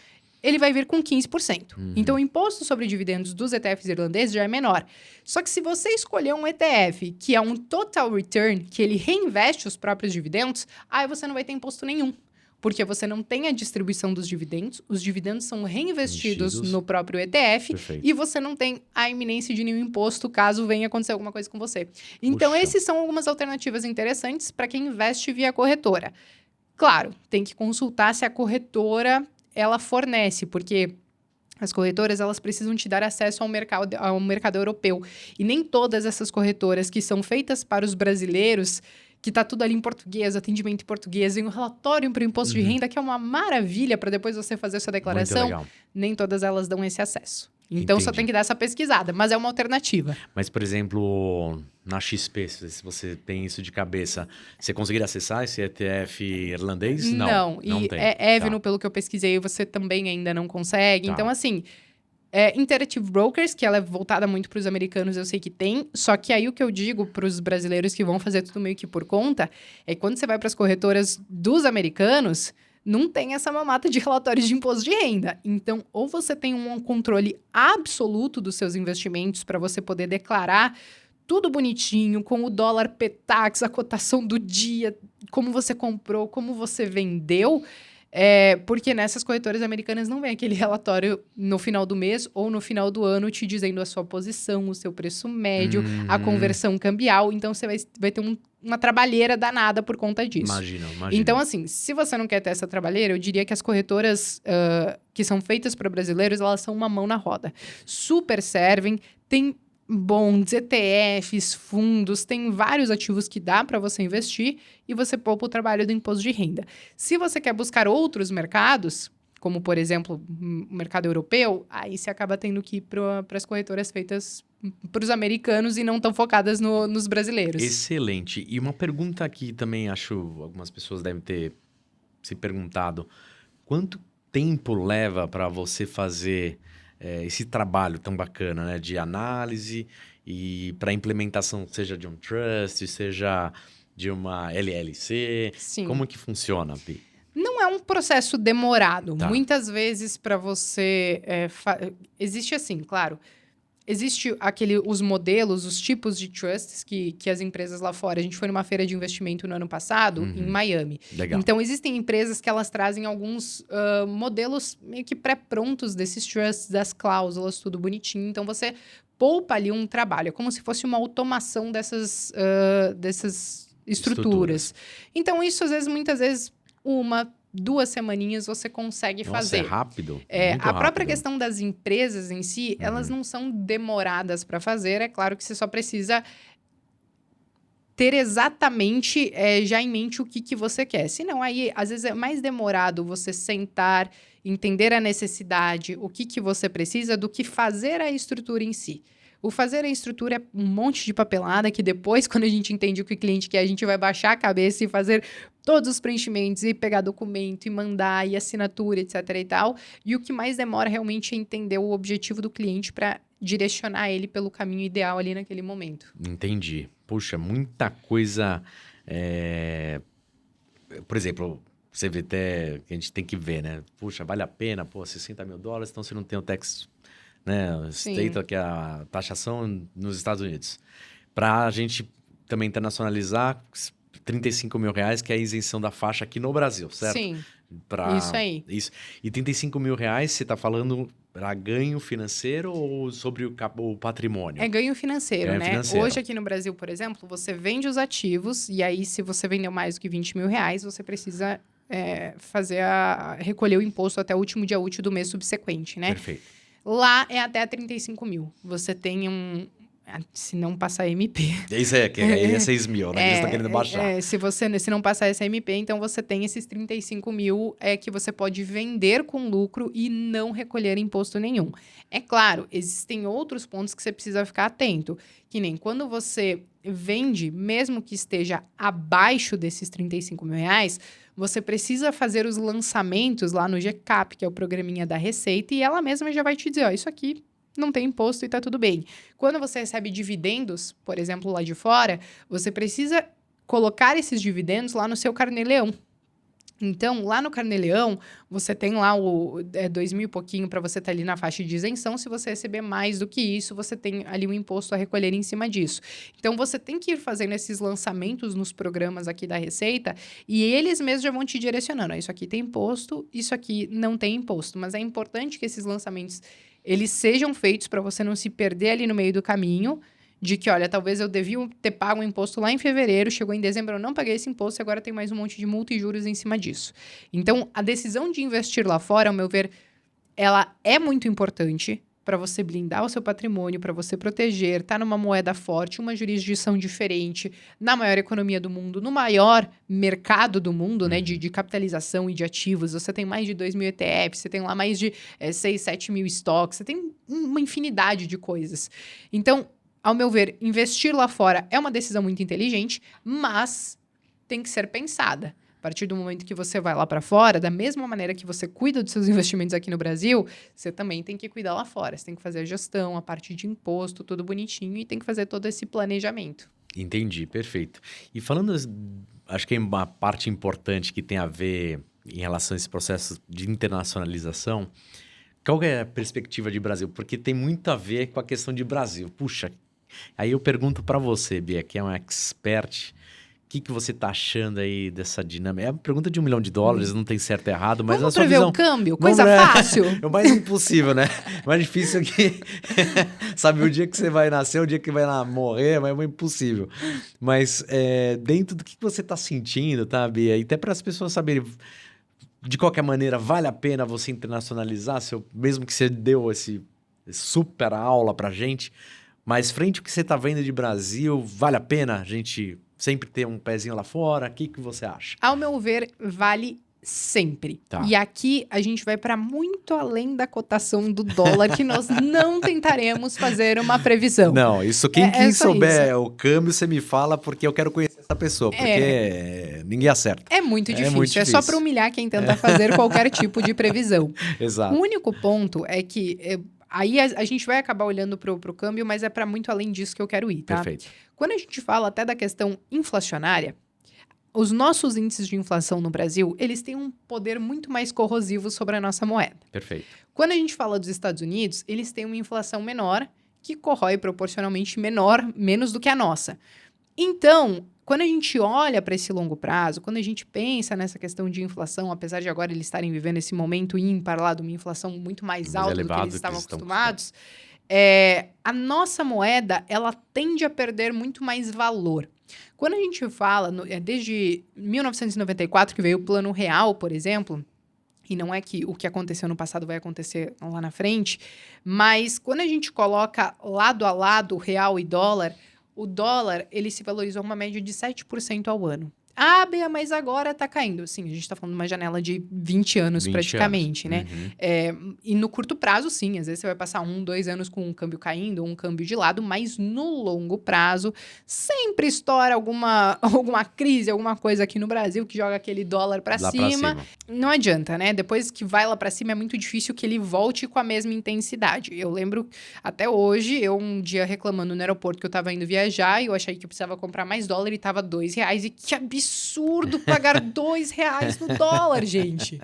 Speaker 2: ele vai vir com 15%. Então, o imposto sobre dividendos dos ETFs irlandeses já é menor. Só que se você escolher um ETF que é um total return, que ele reinveste os próprios dividendos, aí você não vai ter imposto nenhum. Porque você não tem a distribuição dos dividendos, os dividendos são reinvestidos no próprio ETF.
Speaker 1: Perfeito.
Speaker 2: E você não tem a iminência de nenhum imposto caso venha acontecer alguma coisa com você. Então,
Speaker 1: Puxa.
Speaker 2: esses são algumas alternativas interessantes para quem investe via corretora. Claro, tem que consultar se a corretora ela fornece, porque as corretoras elas precisam te dar acesso ao mercado europeu. E nem todas essas corretoras que são feitas para os brasileiros, que tá tudo ali em português, atendimento em português, e um relatório para o imposto de renda, que é uma maravilha para depois você fazer a sua declaração,
Speaker 1: Muito legal.
Speaker 2: nem todas elas dão esse acesso. Então, só
Speaker 1: Entendi.
Speaker 2: tem que dar essa pesquisada, mas é uma alternativa.
Speaker 1: Mas, por exemplo, na XP, se você tem isso de cabeça, você conseguiria acessar esse ETF irlandês? Não
Speaker 2: e
Speaker 1: tem.
Speaker 2: Eveno, pelo que eu pesquisei, você também ainda não consegue.
Speaker 1: Tá.
Speaker 2: Então, assim, Interactive Brokers, que ela é voltada muito para os americanos, eu sei que tem. Só que aí o que eu digo para os brasileiros que vão fazer tudo meio que por conta, é que quando você vai para as corretoras dos americanos, não tem essa mamata de relatórios de imposto de renda. Então, ou você tem um controle absoluto dos seus investimentos para você poder declarar tudo bonitinho, com o dólar Petax, a cotação do dia, como você comprou, como você vendeu, porque nessas corretoras americanas não vem aquele relatório no final do mês ou no final do ano te dizendo a sua posição, o seu preço médio, a conversão cambial. Então, você vai ter uma trabalheira danada por conta disso.
Speaker 1: Imagina.
Speaker 2: Então, assim, se você não quer ter essa trabalheira, eu diria que as corretoras que são feitas para brasileiros, elas são uma mão na roda. Super servem, tem bonds, ETFs, fundos, tem vários ativos que dá para você investir e você poupa o trabalho do imposto de renda. Se você quer buscar outros mercados, como, por exemplo, o mercado europeu, aí você acaba tendo que ir para as corretoras feitas para os americanos e não tão focadas nos brasileiros.
Speaker 1: Excelente. E uma pergunta que também acho algumas pessoas devem ter se perguntado. Quanto tempo leva para você fazer esse trabalho tão bacana, né? De análise e para implementação, seja de um trust, seja de uma LLC?
Speaker 2: Sim.
Speaker 1: Como que funciona, Pi?
Speaker 2: Não é um processo demorado.
Speaker 1: Tá.
Speaker 2: Muitas vezes, para você... existe assim, claro. Existe os modelos, os tipos de trusts que as empresas lá fora... A gente foi numa feira de investimento no ano passado, em Miami.
Speaker 1: Legal.
Speaker 2: Então, existem empresas que elas trazem alguns modelos meio que pré-prontos desses trusts, das cláusulas, tudo bonitinho. Então, você poupa ali um trabalho. É como se fosse uma automação dessas estruturas. Então, isso, muitas vezes, 1-2 semaninhas você consegue fazer.
Speaker 1: É rápido. Muito
Speaker 2: A própria
Speaker 1: rápido.
Speaker 2: questão das empresas em si, elas não são demoradas para fazer. É claro que você só precisa ter exatamente já em mente o que você quer. Senão, aí, às vezes, é mais demorado você sentar, entender a necessidade, o que você precisa, do que fazer a estrutura em si. O fazer a estrutura é um monte de papelada que depois, quando a gente entende o que o cliente quer, a gente vai baixar a cabeça e fazer todos os preenchimentos e pegar documento e mandar e assinatura, etc e tal. E o que mais demora realmente é entender o objetivo do cliente para direcionar ele pelo caminho ideal ali naquele momento.
Speaker 1: Entendi. Puxa, muita coisa. Por exemplo, você vê até que a gente tem que ver, né? Puxa, vale a pena, pô, $60 mil, então você não tem o tax, né? O state, que é a taxação nos Estados Unidos. Para a gente também internacionalizar, R$35 mil, que é a isenção da faixa aqui no Brasil, certo?
Speaker 2: Sim, isso aí.
Speaker 1: Isso. E R$35 mil, você está falando para ganho financeiro ou sobre o patrimônio?
Speaker 2: É ganho financeiro,
Speaker 1: Ganho
Speaker 2: né?
Speaker 1: financeiro.
Speaker 2: Hoje aqui no Brasil, por exemplo, você vende os ativos e aí se você vendeu mais do que R$20 mil, você precisa recolher o imposto até o último dia útil do mês subsequente, né?
Speaker 1: Perfeito.
Speaker 2: Lá é até 35 mil. Você tem se não passar MP.
Speaker 1: Isso que aí é 6 mil, né? Eles estão querendo baixar.
Speaker 2: Se não passar essa MP, então você tem esses 35 mil que você pode vender com lucro e não recolher imposto nenhum. É claro, existem outros pontos que você precisa ficar atento, que nem quando você vende, mesmo que esteja abaixo desses 35 mil reais, você precisa fazer os lançamentos lá no GCAP, que é o programinha da Receita, e ela mesma já vai te dizer, ó, isso aqui não tem imposto e tá tudo bem. Quando você recebe dividendos, por exemplo, lá de fora, você precisa colocar esses dividendos lá no seu Carnê-Leão. Então, lá no Carnê-Leão, você tem lá o 2 mil e pouquinho para você estar ali na faixa de isenção. Se você receber mais do que isso, você tem ali um imposto a recolher em cima disso. Então, você tem que ir fazendo esses lançamentos nos programas aqui da Receita e eles mesmos já vão te direcionando. Isso aqui tem imposto, isso aqui não tem imposto. Mas é importante que esses lançamentos eles sejam feitos para você não se perder ali no meio do caminho, de que, olha, talvez eu devia ter pago um imposto lá em fevereiro, chegou em dezembro, eu não paguei esse imposto e agora tem mais um monte de multa e juros em cima disso. Então, a decisão de investir lá fora, ao meu ver, ela é muito importante para você blindar o seu patrimônio, para você proteger, tá numa moeda forte, uma jurisdição diferente, na maior economia do mundo, no maior mercado do mundo, né, de capitalização e de ativos. Você tem mais de 2 mil ETFs, você tem lá mais de 6, 7 mil estoques, você tem uma infinidade de coisas. Então, ao meu ver, investir lá fora é uma decisão muito inteligente, mas tem que ser pensada. A partir do momento que você vai lá para fora, da mesma maneira que você cuida dos seus investimentos aqui no Brasil, você também tem que cuidar lá fora. Você tem que fazer a gestão, a parte de imposto, tudo bonitinho e tem que fazer todo esse planejamento.
Speaker 1: Entendi, perfeito. E falando, acho que é uma parte importante que tem a ver em relação a esse processo de internacionalização, qual é a perspectiva de Brasil? Porque tem muito a ver com a questão de Brasil. Puxa, aí eu pergunto para você, Bia, que é um expert, o que você tá achando aí dessa dinâmica? É uma pergunta de $1 milhão, não tem certo e errado, mas
Speaker 2: Vamos
Speaker 1: a sua
Speaker 2: prever
Speaker 1: visão...
Speaker 2: o câmbio? Coisa fácil.
Speaker 1: É o mais impossível, né? O mais difícil é que... Sabe, o dia que você vai nascer, o dia que vai morrer, mas é impossível. Mas dentro do que você tá sentindo, tá, Bia? E até para as pessoas saberem... De qualquer maneira, vale a pena você internacionalizar, mesmo que você deu esse super aula pra gente, mas frente ao que você tá vendo de Brasil, vale a pena a gente sempre ter um pezinho lá fora? O que você acha?
Speaker 2: Ao meu ver, vale sempre.
Speaker 1: Tá.
Speaker 2: E aqui a gente vai para muito além da cotação do dólar, que nós não tentaremos fazer uma previsão.
Speaker 1: Não, isso quem souber
Speaker 2: isso.
Speaker 1: o câmbio, você me fala, porque eu quero conhecer essa pessoa, porque ninguém acerta.
Speaker 2: É muito difícil.
Speaker 1: Muito difícil.
Speaker 2: É só para humilhar quem tenta fazer qualquer tipo de previsão.
Speaker 1: Exato.
Speaker 2: O único ponto é que... Aí a gente vai acabar olhando pro câmbio, mas é para muito além disso que eu quero ir, tá?
Speaker 1: Perfeito.
Speaker 2: Quando a gente fala até da questão inflacionária, os nossos índices de inflação no Brasil, eles têm um poder muito mais corrosivo sobre a nossa moeda.
Speaker 1: Perfeito.
Speaker 2: Quando a gente fala dos Estados Unidos, eles têm uma inflação menor, que corrói proporcionalmente menos do que a nossa. Então, quando a gente olha para esse longo prazo, quando a gente pensa nessa questão de inflação, apesar de agora eles estarem vivendo esse momento ímpar lá de uma inflação muito mais alta do que eles estavam acostumados, a nossa moeda, ela tende a perder muito mais valor. Quando a gente fala, desde 1994, que veio o Plano Real, por exemplo, e não é que o que aconteceu no passado vai acontecer lá na frente, mas quando a gente coloca lado a lado real e dólar, o dólar, ele se valorizou uma média de 7% ao ano. Ah, Bea, mas agora tá caindo. Sim, a gente está falando de uma janela de 20 anos praticamente, né?
Speaker 1: Uhum.
Speaker 2: E no curto prazo, sim. Às vezes você vai passar 1, 2 anos com um câmbio caindo, ou um câmbio de lado, mas no longo prazo, sempre estoura alguma crise, alguma coisa aqui no Brasil que joga aquele dólar para cima. Não adianta, né? Depois que vai lá para cima, é muito difícil que ele volte com a mesma intensidade. Eu lembro, até hoje, eu um dia reclamando no aeroporto que eu tava indo viajar e eu achei que eu precisava comprar mais dólar e tava R$2. E que absurdo pagar R$2 no dólar, gente.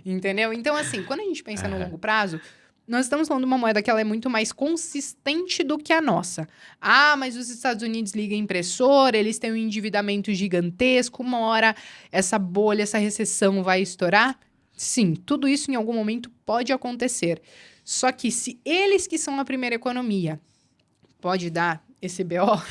Speaker 2: Entendeu? Então, assim, quando a gente pensa no longo prazo, nós estamos falando de uma moeda que ela é muito mais consistente do que a nossa. Ah, mas os Estados Unidos ligam impressora, eles têm um endividamento gigantesco, uma hora essa bolha, essa recessão vai estourar? Sim, tudo isso em algum momento pode acontecer. Só que se eles que são a primeira economia, pode dar esse BO,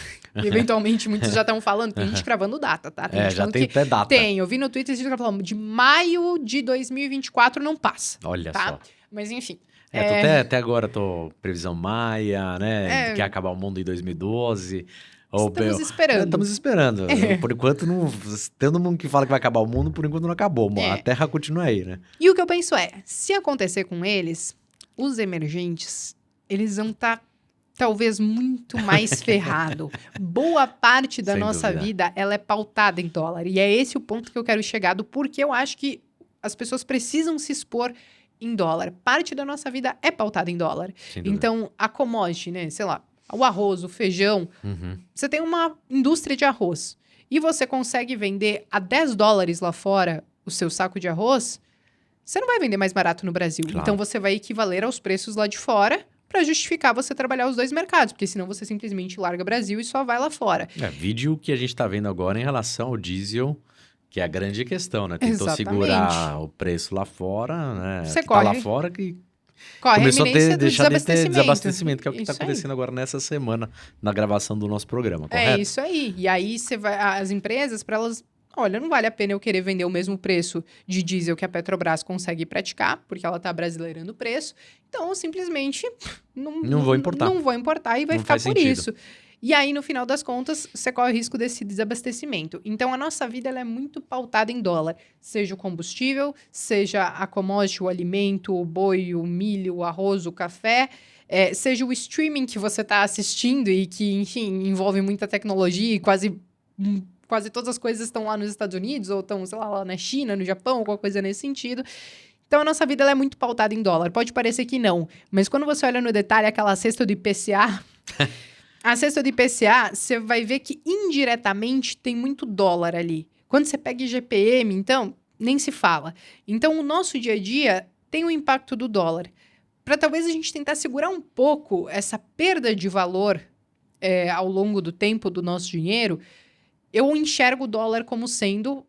Speaker 2: que eventualmente muitos já estão falando, tem gente cravando data, tá? Tem gente
Speaker 1: já
Speaker 2: falando
Speaker 1: tem até data.
Speaker 2: Tem, eu vi no Twitter esse gente falando de maio de 2024 não passa.
Speaker 1: Olha
Speaker 2: tá?
Speaker 1: só.
Speaker 2: Mas enfim.
Speaker 1: Até agora tô previsão Maia, né? Quer acabar o mundo em 2012.
Speaker 2: Estamos esperando.
Speaker 1: Estamos esperando. Por enquanto, não, todo mundo que fala que vai acabar o mundo, por enquanto não acabou. A Terra continua aí, né?
Speaker 2: E o que eu penso se acontecer com eles, os emergentes, eles vão estar talvez muito mais ferrado. Boa parte da nossa vida, ela é pautada em dólar. E é esse o ponto que eu quero chegar, do porquê eu acho que as pessoas precisam se expor em dólar. Parte da nossa vida é pautada em dólar. Então, a commodity, né? Sei lá, o arroz, o feijão. Você tem uma indústria de arroz. E você consegue vender a $10 lá fora o seu saco de arroz, você não vai vender mais barato no Brasil.
Speaker 1: Claro.
Speaker 2: Então, você vai equivaler aos preços lá de fora para justificar você trabalhar os dois mercados. Porque senão você simplesmente larga o Brasil e só vai lá fora.
Speaker 1: Vídeo que a gente está vendo agora em relação ao diesel, que é a grande questão, né? Tentou
Speaker 2: Exatamente.
Speaker 1: segurar o preço lá fora, né?
Speaker 2: Você
Speaker 1: que
Speaker 2: corre.
Speaker 1: tá lá fora que
Speaker 2: Corre
Speaker 1: começou a deixar de ter
Speaker 2: desabastecimento.
Speaker 1: desabastecimento, que é o que está
Speaker 2: Isso
Speaker 1: acontecendo agora nessa semana, na gravação do nosso programa, correto?
Speaker 2: É isso aí. E aí, as empresas, para elas... Olha, não vale a pena eu querer vender o mesmo preço de diesel que a Petrobras consegue praticar, porque ela está brasileirando o preço. Então, eu simplesmente
Speaker 1: não vou importar.
Speaker 2: Não vou importar e vai
Speaker 1: não
Speaker 2: ficar por
Speaker 1: sentido.
Speaker 2: isso. E aí, no final das contas, você corre o risco desse desabastecimento. Então, a nossa vida ela é muito pautada em dólar. Seja o combustível, seja a commodity, o alimento, o boi, o milho, o arroz, o café... seja o streaming que você está assistindo e que, enfim, envolve muita tecnologia e quase todas as coisas estão lá nos Estados Unidos ou estão, sei lá na China, no Japão, alguma coisa nesse sentido. Então, a nossa vida ela é muito pautada em dólar. Pode parecer que não, mas quando você olha no detalhe aquela cesta do IPCA... A cesta do IPCA, você vai ver que indiretamente tem muito dólar ali. Quando você pega IGPM, então, nem se fala. Então, o nosso dia a dia tem o impacto do dólar. Para talvez a gente tentar segurar um pouco essa perda de valor ao longo do tempo do nosso dinheiro, eu enxergo o dólar como sendo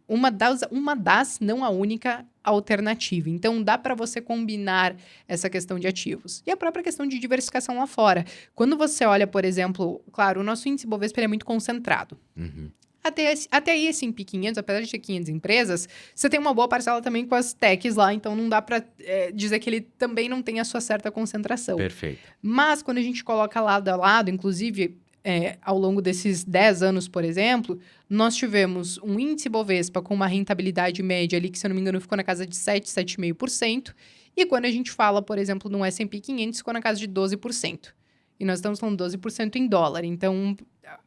Speaker 2: uma das, não a única, alternativa. Então, dá para você combinar essa questão de ativos. E a própria questão de diversificação lá fora. Quando você olha, por exemplo, claro, o nosso índice Bovespa é muito concentrado. Até aí, S&P 500, apesar de ter 500 empresas, você tem uma boa parcela também com as techs lá, então não dá para dizer que ele também não tem a sua certa concentração.
Speaker 1: Perfeito.
Speaker 2: Mas, quando a gente coloca lado a lado, inclusive... ao longo desses 10 anos, por exemplo, nós tivemos um índice Bovespa com uma rentabilidade média ali, que, se eu não me engano, ficou na casa de 7, 7,5%. E quando a gente fala, por exemplo, no S&P 500, ficou na casa de 12%. E nós estamos falando 12% em dólar. Então,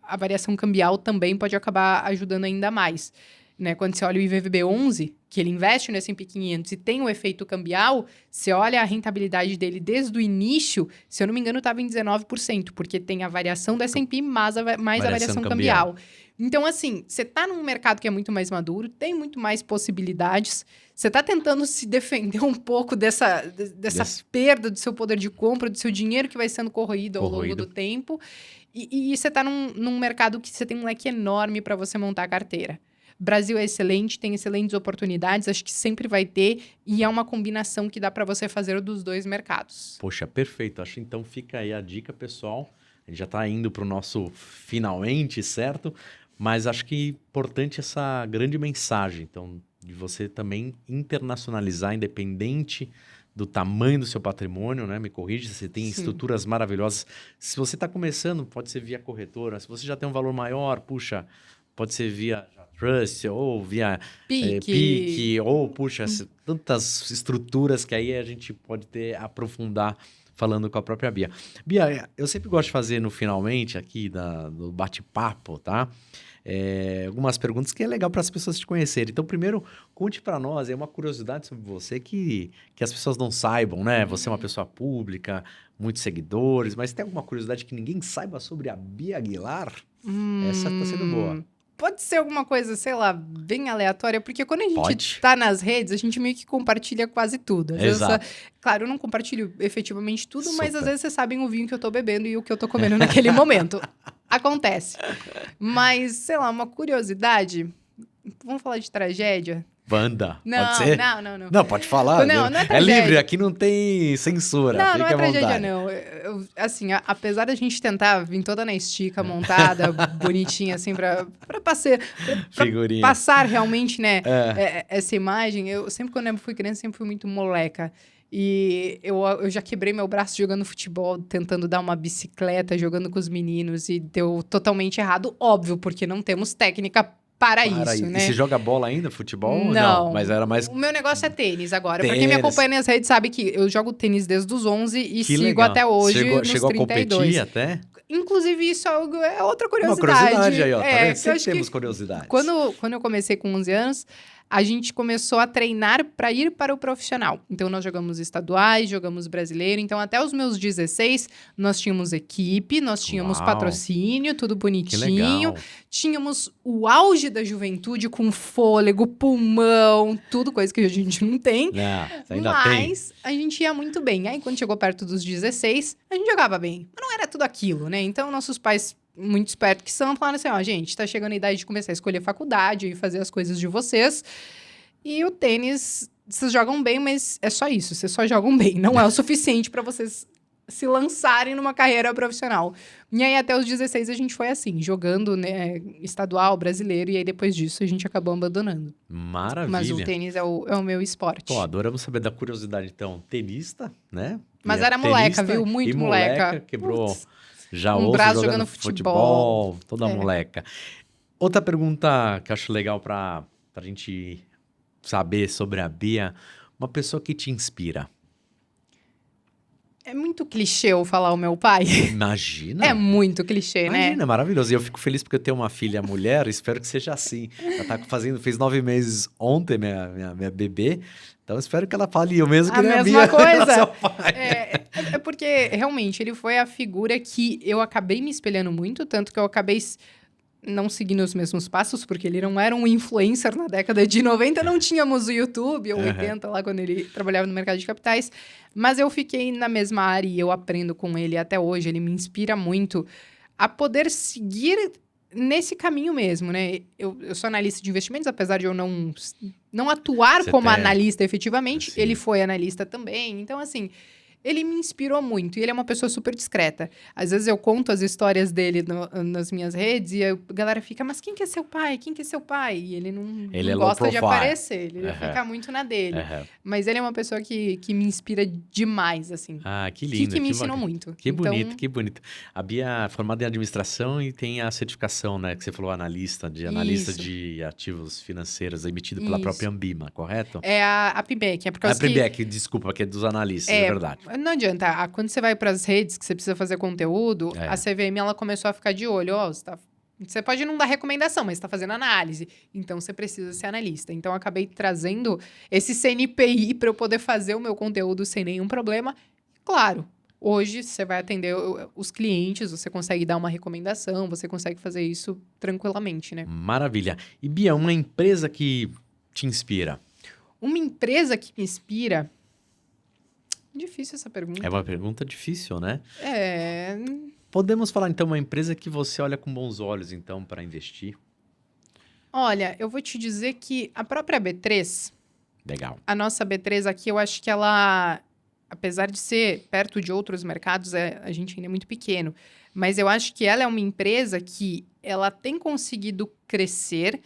Speaker 2: a variação cambial também pode acabar ajudando ainda mais. Né? Quando você olha o IVVB 11, que ele investe no S&P 500 e tem o efeito cambial, você olha a rentabilidade dele desde o início, se eu não me engano, estava em 19%, porque tem a variação do S&P mais a variação cambial. Então, assim, você está num mercado que é muito mais maduro, tem muito mais possibilidades, você está tentando se defender um pouco dessa perda do seu poder de compra, do seu dinheiro que vai sendo corroído ao longo do tempo, e você está num mercado que você tem um leque enorme para você montar a carteira. Brasil é excelente, tem excelentes oportunidades, acho que sempre vai ter, e é uma combinação que dá para você fazer dos dois mercados.
Speaker 1: Poxa, perfeito. Acho que então fica aí a dica, pessoal. A gente já está indo para o nosso finalmente, certo? Mas acho que é importante essa grande mensagem, então, de você também internacionalizar, independente do tamanho do seu patrimônio, né? Me corrija, você tem estruturas maravilhosas. Se você está começando, pode ser via corretora. Se você já tem um valor maior, puxa, pode ser via Trust, ou via PIC, ou, puxa, tantas estruturas que aí a gente pode aprofundar falando com a própria Bia. Bia, eu sempre gosto de fazer no finalmente aqui do bate-papo, tá? Algumas perguntas que é legal para as pessoas te conhecerem. Então, primeiro, conte para nós, é uma curiosidade sobre você que as pessoas não saibam, né? Você é uma pessoa pública, muitos seguidores, mas tem alguma curiosidade que ninguém saiba sobre a Bia Aguilar? Essa tá sendo boa.
Speaker 2: Pode ser alguma coisa, sei lá, bem aleatória, porque quando a gente tá nas redes, a gente meio que compartilha quase tudo. Às vezes, claro, eu não compartilho efetivamente tudo, mas às vezes vocês sabem o vinho que eu tô bebendo e o que eu tô comendo naquele momento. Acontece. Mas, sei lá, uma curiosidade, vamos falar de tragédia?
Speaker 1: Wanda,
Speaker 2: Não,
Speaker 1: pode ser?
Speaker 2: não.
Speaker 1: Não, pode falar.
Speaker 2: Não é
Speaker 1: É
Speaker 2: tragédia.
Speaker 1: livre, aqui não tem censura.
Speaker 2: Não,
Speaker 1: Fique
Speaker 2: não é
Speaker 1: à
Speaker 2: tragédia,
Speaker 1: vontade.
Speaker 2: não. Assim, apesar da gente tentar vir toda na estica, montada, bonitinha, assim, pra
Speaker 1: Figurinha.
Speaker 2: passar realmente, né,
Speaker 1: É.
Speaker 2: essa imagem, eu sempre, quando eu fui criança, sempre fui muito moleca. E eu já quebrei meu braço jogando futebol, tentando dar uma bicicleta, jogando com os meninos, e deu totalmente errado, óbvio, porque não temos técnica para isso,
Speaker 1: E
Speaker 2: né?
Speaker 1: você joga bola ainda, futebol?
Speaker 2: Não,
Speaker 1: Mas era mais
Speaker 2: o meu negócio é tênis agora. Pra quem me
Speaker 1: tênis.
Speaker 2: acompanha nas redes sabe que eu jogo tênis desde os 11 e
Speaker 1: Que
Speaker 2: sigo
Speaker 1: legal.
Speaker 2: até hoje nos
Speaker 1: Chegou a
Speaker 2: 32.
Speaker 1: competir até?
Speaker 2: Inclusive, isso é outra
Speaker 1: Uma
Speaker 2: curiosidade.
Speaker 1: curiosidade aí, ó. Tá vendo?
Speaker 2: Que eu
Speaker 1: Sempre
Speaker 2: acho
Speaker 1: temos
Speaker 2: que
Speaker 1: curiosidades.
Speaker 2: quando eu comecei com 11 anos, a gente começou a treinar para ir para o profissional. Então, nós jogamos estaduais, jogamos brasileiro. Então, até os meus 16, nós tínhamos equipe, nós tínhamos
Speaker 1: Uau.
Speaker 2: patrocínio, tudo
Speaker 1: Que
Speaker 2: bonitinho.
Speaker 1: legal.
Speaker 2: Tínhamos o auge da juventude com fôlego, pulmão, tudo coisa que a gente não tem.
Speaker 1: Não, ainda tem.
Speaker 2: Mas a gente ia muito bem. Aí, quando chegou perto dos 16, a gente jogava bem. Mas não era tudo aquilo, né? Então, nossos pais, muito espertos que são, falaram assim, ó, gente, tá chegando a idade de começar a escolher faculdade e fazer as coisas de vocês. E o tênis, vocês jogam bem, mas é só isso. Vocês só jogam bem. Não é o suficiente para vocês se lançarem numa carreira profissional. E aí, até os 16, a gente foi assim, jogando, né, estadual, brasileiro. E aí, depois disso, a gente acabou abandonando.
Speaker 1: Maravilha.
Speaker 2: Mas o tênis é o meu esporte.
Speaker 1: Pô, adoramos saber da curiosidade, então. Tenista, né?
Speaker 2: Mas
Speaker 1: E
Speaker 2: era moleca,
Speaker 1: tenista
Speaker 2: viu? Muito
Speaker 1: e
Speaker 2: moleca.
Speaker 1: Quebrou
Speaker 2: Putz,
Speaker 1: já
Speaker 2: um
Speaker 1: osso
Speaker 2: braço
Speaker 1: jogando
Speaker 2: jogando
Speaker 1: futebol. Toda
Speaker 2: É.
Speaker 1: moleca. Outra pergunta que eu acho legal pra gente saber sobre a Bia. Uma pessoa que te inspira.
Speaker 2: É muito clichê eu falar o meu pai.
Speaker 1: Imagina.
Speaker 2: É muito clichê, né?
Speaker 1: Imagina, é maravilhoso. E eu fico feliz porque eu tenho uma filha mulher, espero que seja assim. Ela tá fez 9 meses ontem, minha bebê. Então, espero que ela fale o mesmo que
Speaker 2: A
Speaker 1: nem a
Speaker 2: mesma
Speaker 1: minha
Speaker 2: coisa.
Speaker 1: do seu pai.
Speaker 2: É porque, realmente, ele foi a figura que eu acabei me espelhando muito, tanto que eu acabei não seguindo os mesmos passos, porque ele não era um influencer na década de 90, não tínhamos o YouTube, ou 80, lá quando ele trabalhava no mercado de capitais, mas eu fiquei na mesma área e eu aprendo com ele até hoje, ele me inspira muito a poder seguir nesse caminho mesmo, né? Eu sou analista de investimentos, apesar de eu não atuar
Speaker 1: Você
Speaker 2: como
Speaker 1: tem-
Speaker 2: analista efetivamente,
Speaker 1: Sim.
Speaker 2: ele foi analista também, então assim... Ele me inspirou muito e ele é uma pessoa super discreta. Às vezes eu conto as histórias dele nas minhas redes e a galera fica, mas quem que é seu pai? Quem que é seu pai? E ele não
Speaker 1: Ele é low
Speaker 2: gosta de
Speaker 1: profile.
Speaker 2: aparecer, ele
Speaker 1: Aham.
Speaker 2: fica muito na dele.
Speaker 1: Aham.
Speaker 2: Mas ele é uma pessoa que me inspira demais, assim.
Speaker 1: Ah, que lindo.
Speaker 2: Que me ensinou
Speaker 1: bacana.
Speaker 2: muito.
Speaker 1: Que
Speaker 2: Então,
Speaker 1: bonito, que bonito. A Bia é formada em administração e tem a certificação, né? Que você falou, analista
Speaker 2: Isso.
Speaker 1: de ativos financeiros, emitido pela
Speaker 2: Isso.
Speaker 1: própria Ambima, correto?
Speaker 2: É a PIBEC, é por
Speaker 1: A
Speaker 2: causa que...
Speaker 1: Prebec, desculpa, que é dos analistas, é verdade.
Speaker 2: Não adianta. Quando você vai para as redes que você precisa fazer conteúdo,
Speaker 1: É.
Speaker 2: a CVM ela começou a ficar de olho. Ó, você pode não dar recomendação, mas está fazendo análise. Então, você precisa ser analista. Então, eu acabei trazendo esse CNPI para eu poder fazer o meu conteúdo sem nenhum problema. Claro, hoje você vai atender os clientes, você consegue dar uma recomendação, você consegue fazer isso tranquilamente, né?
Speaker 1: Maravilha. E Bia, uma empresa que te inspira?
Speaker 2: Uma empresa que me inspira... Difícil essa pergunta.
Speaker 1: É uma pergunta difícil, né?
Speaker 2: É...
Speaker 1: Podemos falar, então, uma empresa que você olha com bons olhos, então, para investir?
Speaker 2: Olha, eu vou te dizer que a própria B3,
Speaker 1: Legal.
Speaker 2: a nossa B3 aqui, eu acho que ela, apesar de ser perto de outros mercados, a gente ainda é muito pequeno. Mas eu acho que ela é uma empresa que ela tem conseguido crescer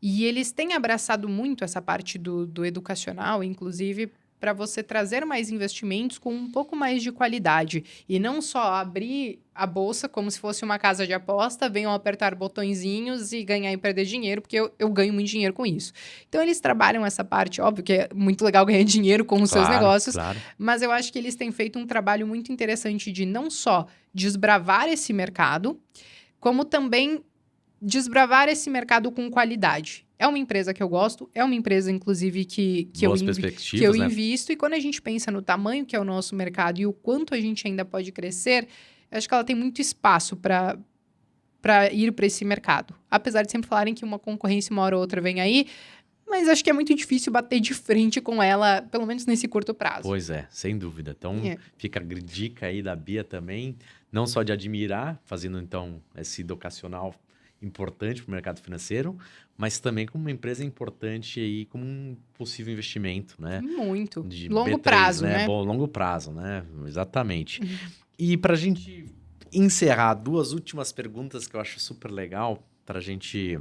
Speaker 2: e eles têm abraçado muito essa parte do educacional, inclusive para você trazer mais investimentos com um pouco mais de qualidade. E não só abrir a bolsa como se fosse uma casa de aposta, venham apertar botõezinhos e ganhar e perder dinheiro, porque eu ganho muito dinheiro com isso. Então, eles trabalham essa parte, óbvio que é muito legal ganhar dinheiro com os seus negócios,
Speaker 1: Claro.
Speaker 2: mas eu acho que eles têm feito um trabalho muito interessante de não só desbravar esse mercado, como também desbravar esse mercado com qualidade. É uma empresa que eu gosto, é uma empresa, inclusive, que
Speaker 1: Boas
Speaker 2: eu
Speaker 1: perspectivas, né?
Speaker 2: invisto. E quando a gente pensa no tamanho que é o nosso mercado e o quanto a gente ainda pode crescer, eu acho que ela tem muito espaço para ir para esse mercado. Apesar de sempre falarem que uma concorrência uma hora ou outra vem aí, mas acho que é muito difícil bater de frente com ela, pelo menos nesse curto prazo.
Speaker 1: Pois é, sem dúvida. Então, fica a dica aí da Bia também, não só de admirar, fazendo, então, esse educacional importante para o mercado financeiro, mas também como uma empresa importante aí, como um possível investimento, né?
Speaker 2: Muito.
Speaker 1: De
Speaker 2: Longo
Speaker 1: B3,
Speaker 2: prazo, né?
Speaker 1: Bom, longo prazo, né? Exatamente. E para a gente encerrar, 2 últimas perguntas que eu acho super legal para a gente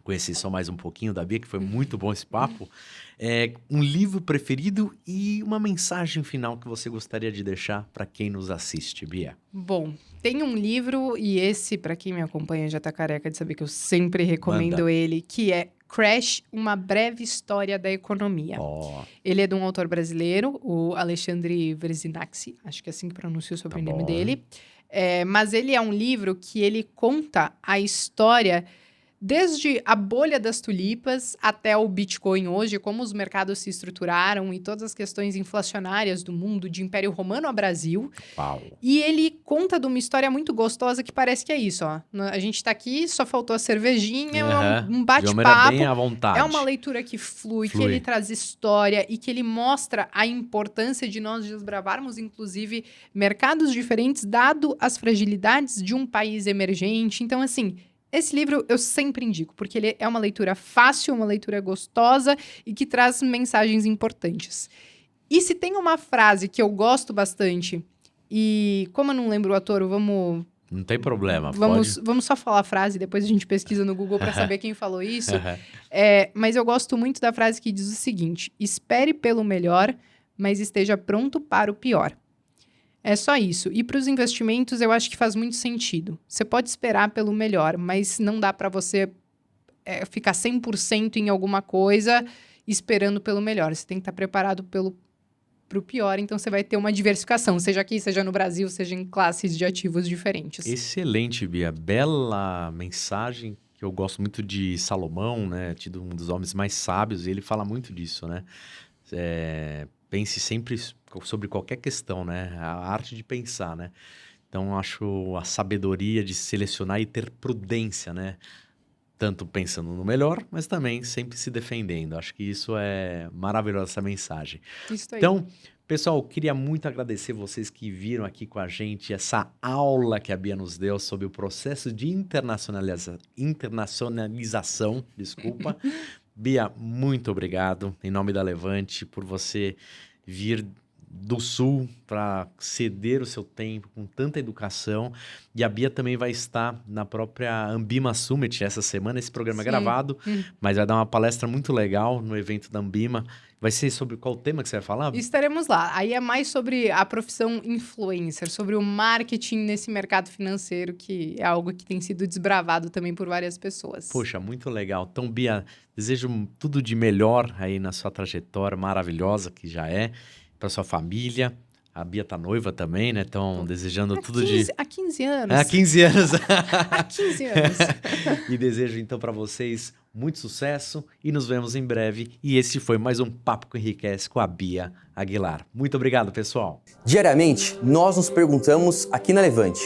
Speaker 1: conhecer só mais um pouquinho da Bia, que foi muito bom esse papo. Um livro preferido e uma mensagem final que você gostaria de deixar para quem nos assiste, Bia.
Speaker 2: Bom, tem um livro, e esse, para quem me acompanha, já tá careca de saber que eu sempre recomendo
Speaker 1: Manda.
Speaker 2: ele, que é Crash, Uma Breve História da Economia.
Speaker 1: Ó,
Speaker 2: Ele é de um autor brasileiro, o Alexandre Verzinakci, acho que é assim que pronuncia o sobrenome
Speaker 1: bom.
Speaker 2: dele. Mas ele é um livro que ele conta a história desde a bolha das tulipas até o Bitcoin hoje, como os mercados se estruturaram e todas as questões inflacionárias do mundo, de Império Romano ao Brasil.
Speaker 1: uau.
Speaker 2: E ele conta de uma história muito gostosa que parece que é isso, ó. A gente tá aqui, só faltou a cervejinha,
Speaker 1: Aham.
Speaker 2: um
Speaker 1: De uma maneira
Speaker 2: bate-papo.
Speaker 1: bem à vontade.
Speaker 2: É uma leitura que flui, que
Speaker 1: Flui.
Speaker 2: ele traz história e que ele mostra a importância de nós desbravarmos, inclusive, mercados diferentes, dado as fragilidades de um país emergente. Então, assim, esse livro eu sempre indico, porque ele é uma leitura fácil, uma leitura gostosa e que traz mensagens importantes. E se tem uma frase que eu gosto bastante, e como eu não lembro o ator, vamos
Speaker 1: Não tem problema,
Speaker 2: vamos só falar a frase, depois a gente pesquisa no Google para saber quem falou isso.
Speaker 1: Aham.
Speaker 2: Mas eu gosto muito da frase que diz o seguinte: espere pelo melhor, mas esteja pronto para o pior. É só isso. E para os investimentos, eu acho que faz muito sentido. Você pode esperar pelo melhor, mas não dá para você ficar 100% em alguma coisa esperando pelo melhor. Você tem que estar preparado para o pior, então você vai ter uma diversificação, seja aqui, seja no Brasil, seja em classes de ativos diferentes.
Speaker 1: Excelente, Bia. Bela mensagem, que eu gosto muito de Salomão, né? Tido um dos homens mais sábios, e ele fala muito disso, né? Pense sempre sobre qualquer questão, né? A arte de pensar, né? Então, eu acho a sabedoria de selecionar e ter prudência, né? Tanto pensando no melhor, mas também sempre se defendendo. Acho que isso é maravilhosa, essa mensagem.
Speaker 2: Isso aí.
Speaker 1: Então, pessoal, eu queria muito agradecer vocês que viram aqui com a gente essa aula que a Bia nos deu sobre o processo de internacionalização, desculpa. Bia, muito obrigado, em nome da Levante, por você vir do Sul para ceder o seu tempo com tanta educação. E a Bia também vai estar na própria Ambima Summit essa semana. Esse programa é gravado, mas vai dar uma palestra muito legal no evento da Ambima. Vai ser sobre qual tema que você vai falar?
Speaker 2: Estaremos lá. Aí é mais sobre a profissão influencer, sobre o marketing nesse mercado financeiro, que é algo que tem sido desbravado também por várias pessoas.
Speaker 1: Poxa, muito legal. Então, Bia, desejo tudo de melhor aí na sua trajetória maravilhosa, que já é, para sua família. A Bia tá noiva também, né? Então, desejando tudo de...
Speaker 2: Há 15 anos.
Speaker 1: Há 15 anos.
Speaker 2: Há 15 anos.
Speaker 1: E desejo, então, para vocês muito sucesso e nos vemos em breve. E esse foi mais um Papo que Enriquece com a Bia Aguilar. Muito obrigado, pessoal.
Speaker 3: Diariamente, nós nos perguntamos aqui na Levante,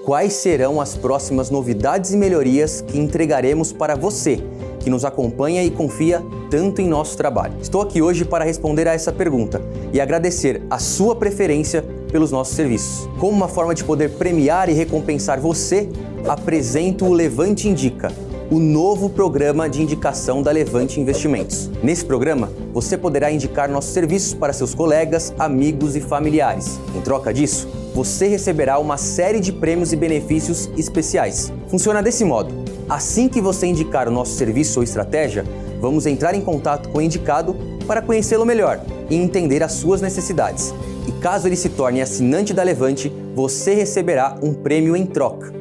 Speaker 3: quais serão as próximas novidades e melhorias que entregaremos para você, que nos acompanha e confia tanto em nosso trabalho. Estou aqui hoje para responder a essa pergunta e agradecer a sua preferência pelos nossos serviços. Como uma forma de poder premiar e recompensar você, apresento o Levante Indica, o novo programa de indicação da Levante Investimentos. Nesse programa, você poderá indicar nossos serviços para seus colegas, amigos e familiares. Em troca disso, você receberá uma série de prêmios e benefícios especiais. Funciona desse modo: assim que você indicar o nosso serviço ou estratégia, vamos entrar em contato com o indicado para conhecê-lo melhor e entender as suas necessidades. E caso ele se torne assinante da Levante, você receberá um prêmio em troca.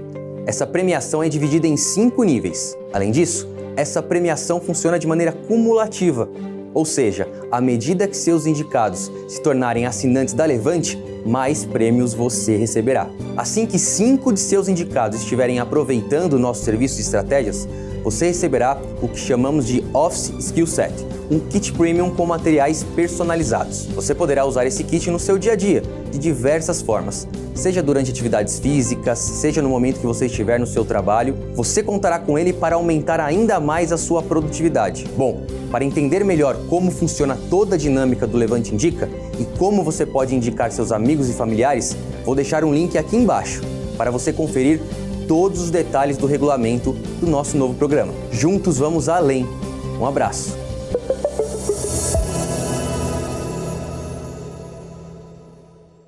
Speaker 3: Essa premiação é dividida em 5 níveis. Além disso, essa premiação funciona de maneira cumulativa, ou seja, à medida que seus indicados se tornarem assinantes da Levante, mais prêmios você receberá. Assim que 5 de seus indicados estiverem aproveitando o nosso serviço de estratégias, você receberá o que chamamos de Office Skill Set, um kit premium com materiais personalizados. Você poderá usar esse kit no seu dia a dia, de diversas formas, seja durante atividades físicas, seja no momento que você estiver no seu trabalho. Você contará com ele para aumentar ainda mais a sua produtividade. Bom, para entender melhor como funciona toda a dinâmica do Levante Indica e como você pode indicar seus amigos e familiares, vou deixar um link aqui embaixo para você conferir todos os detalhes do regulamento do nosso novo programa. Juntos vamos além. Um abraço.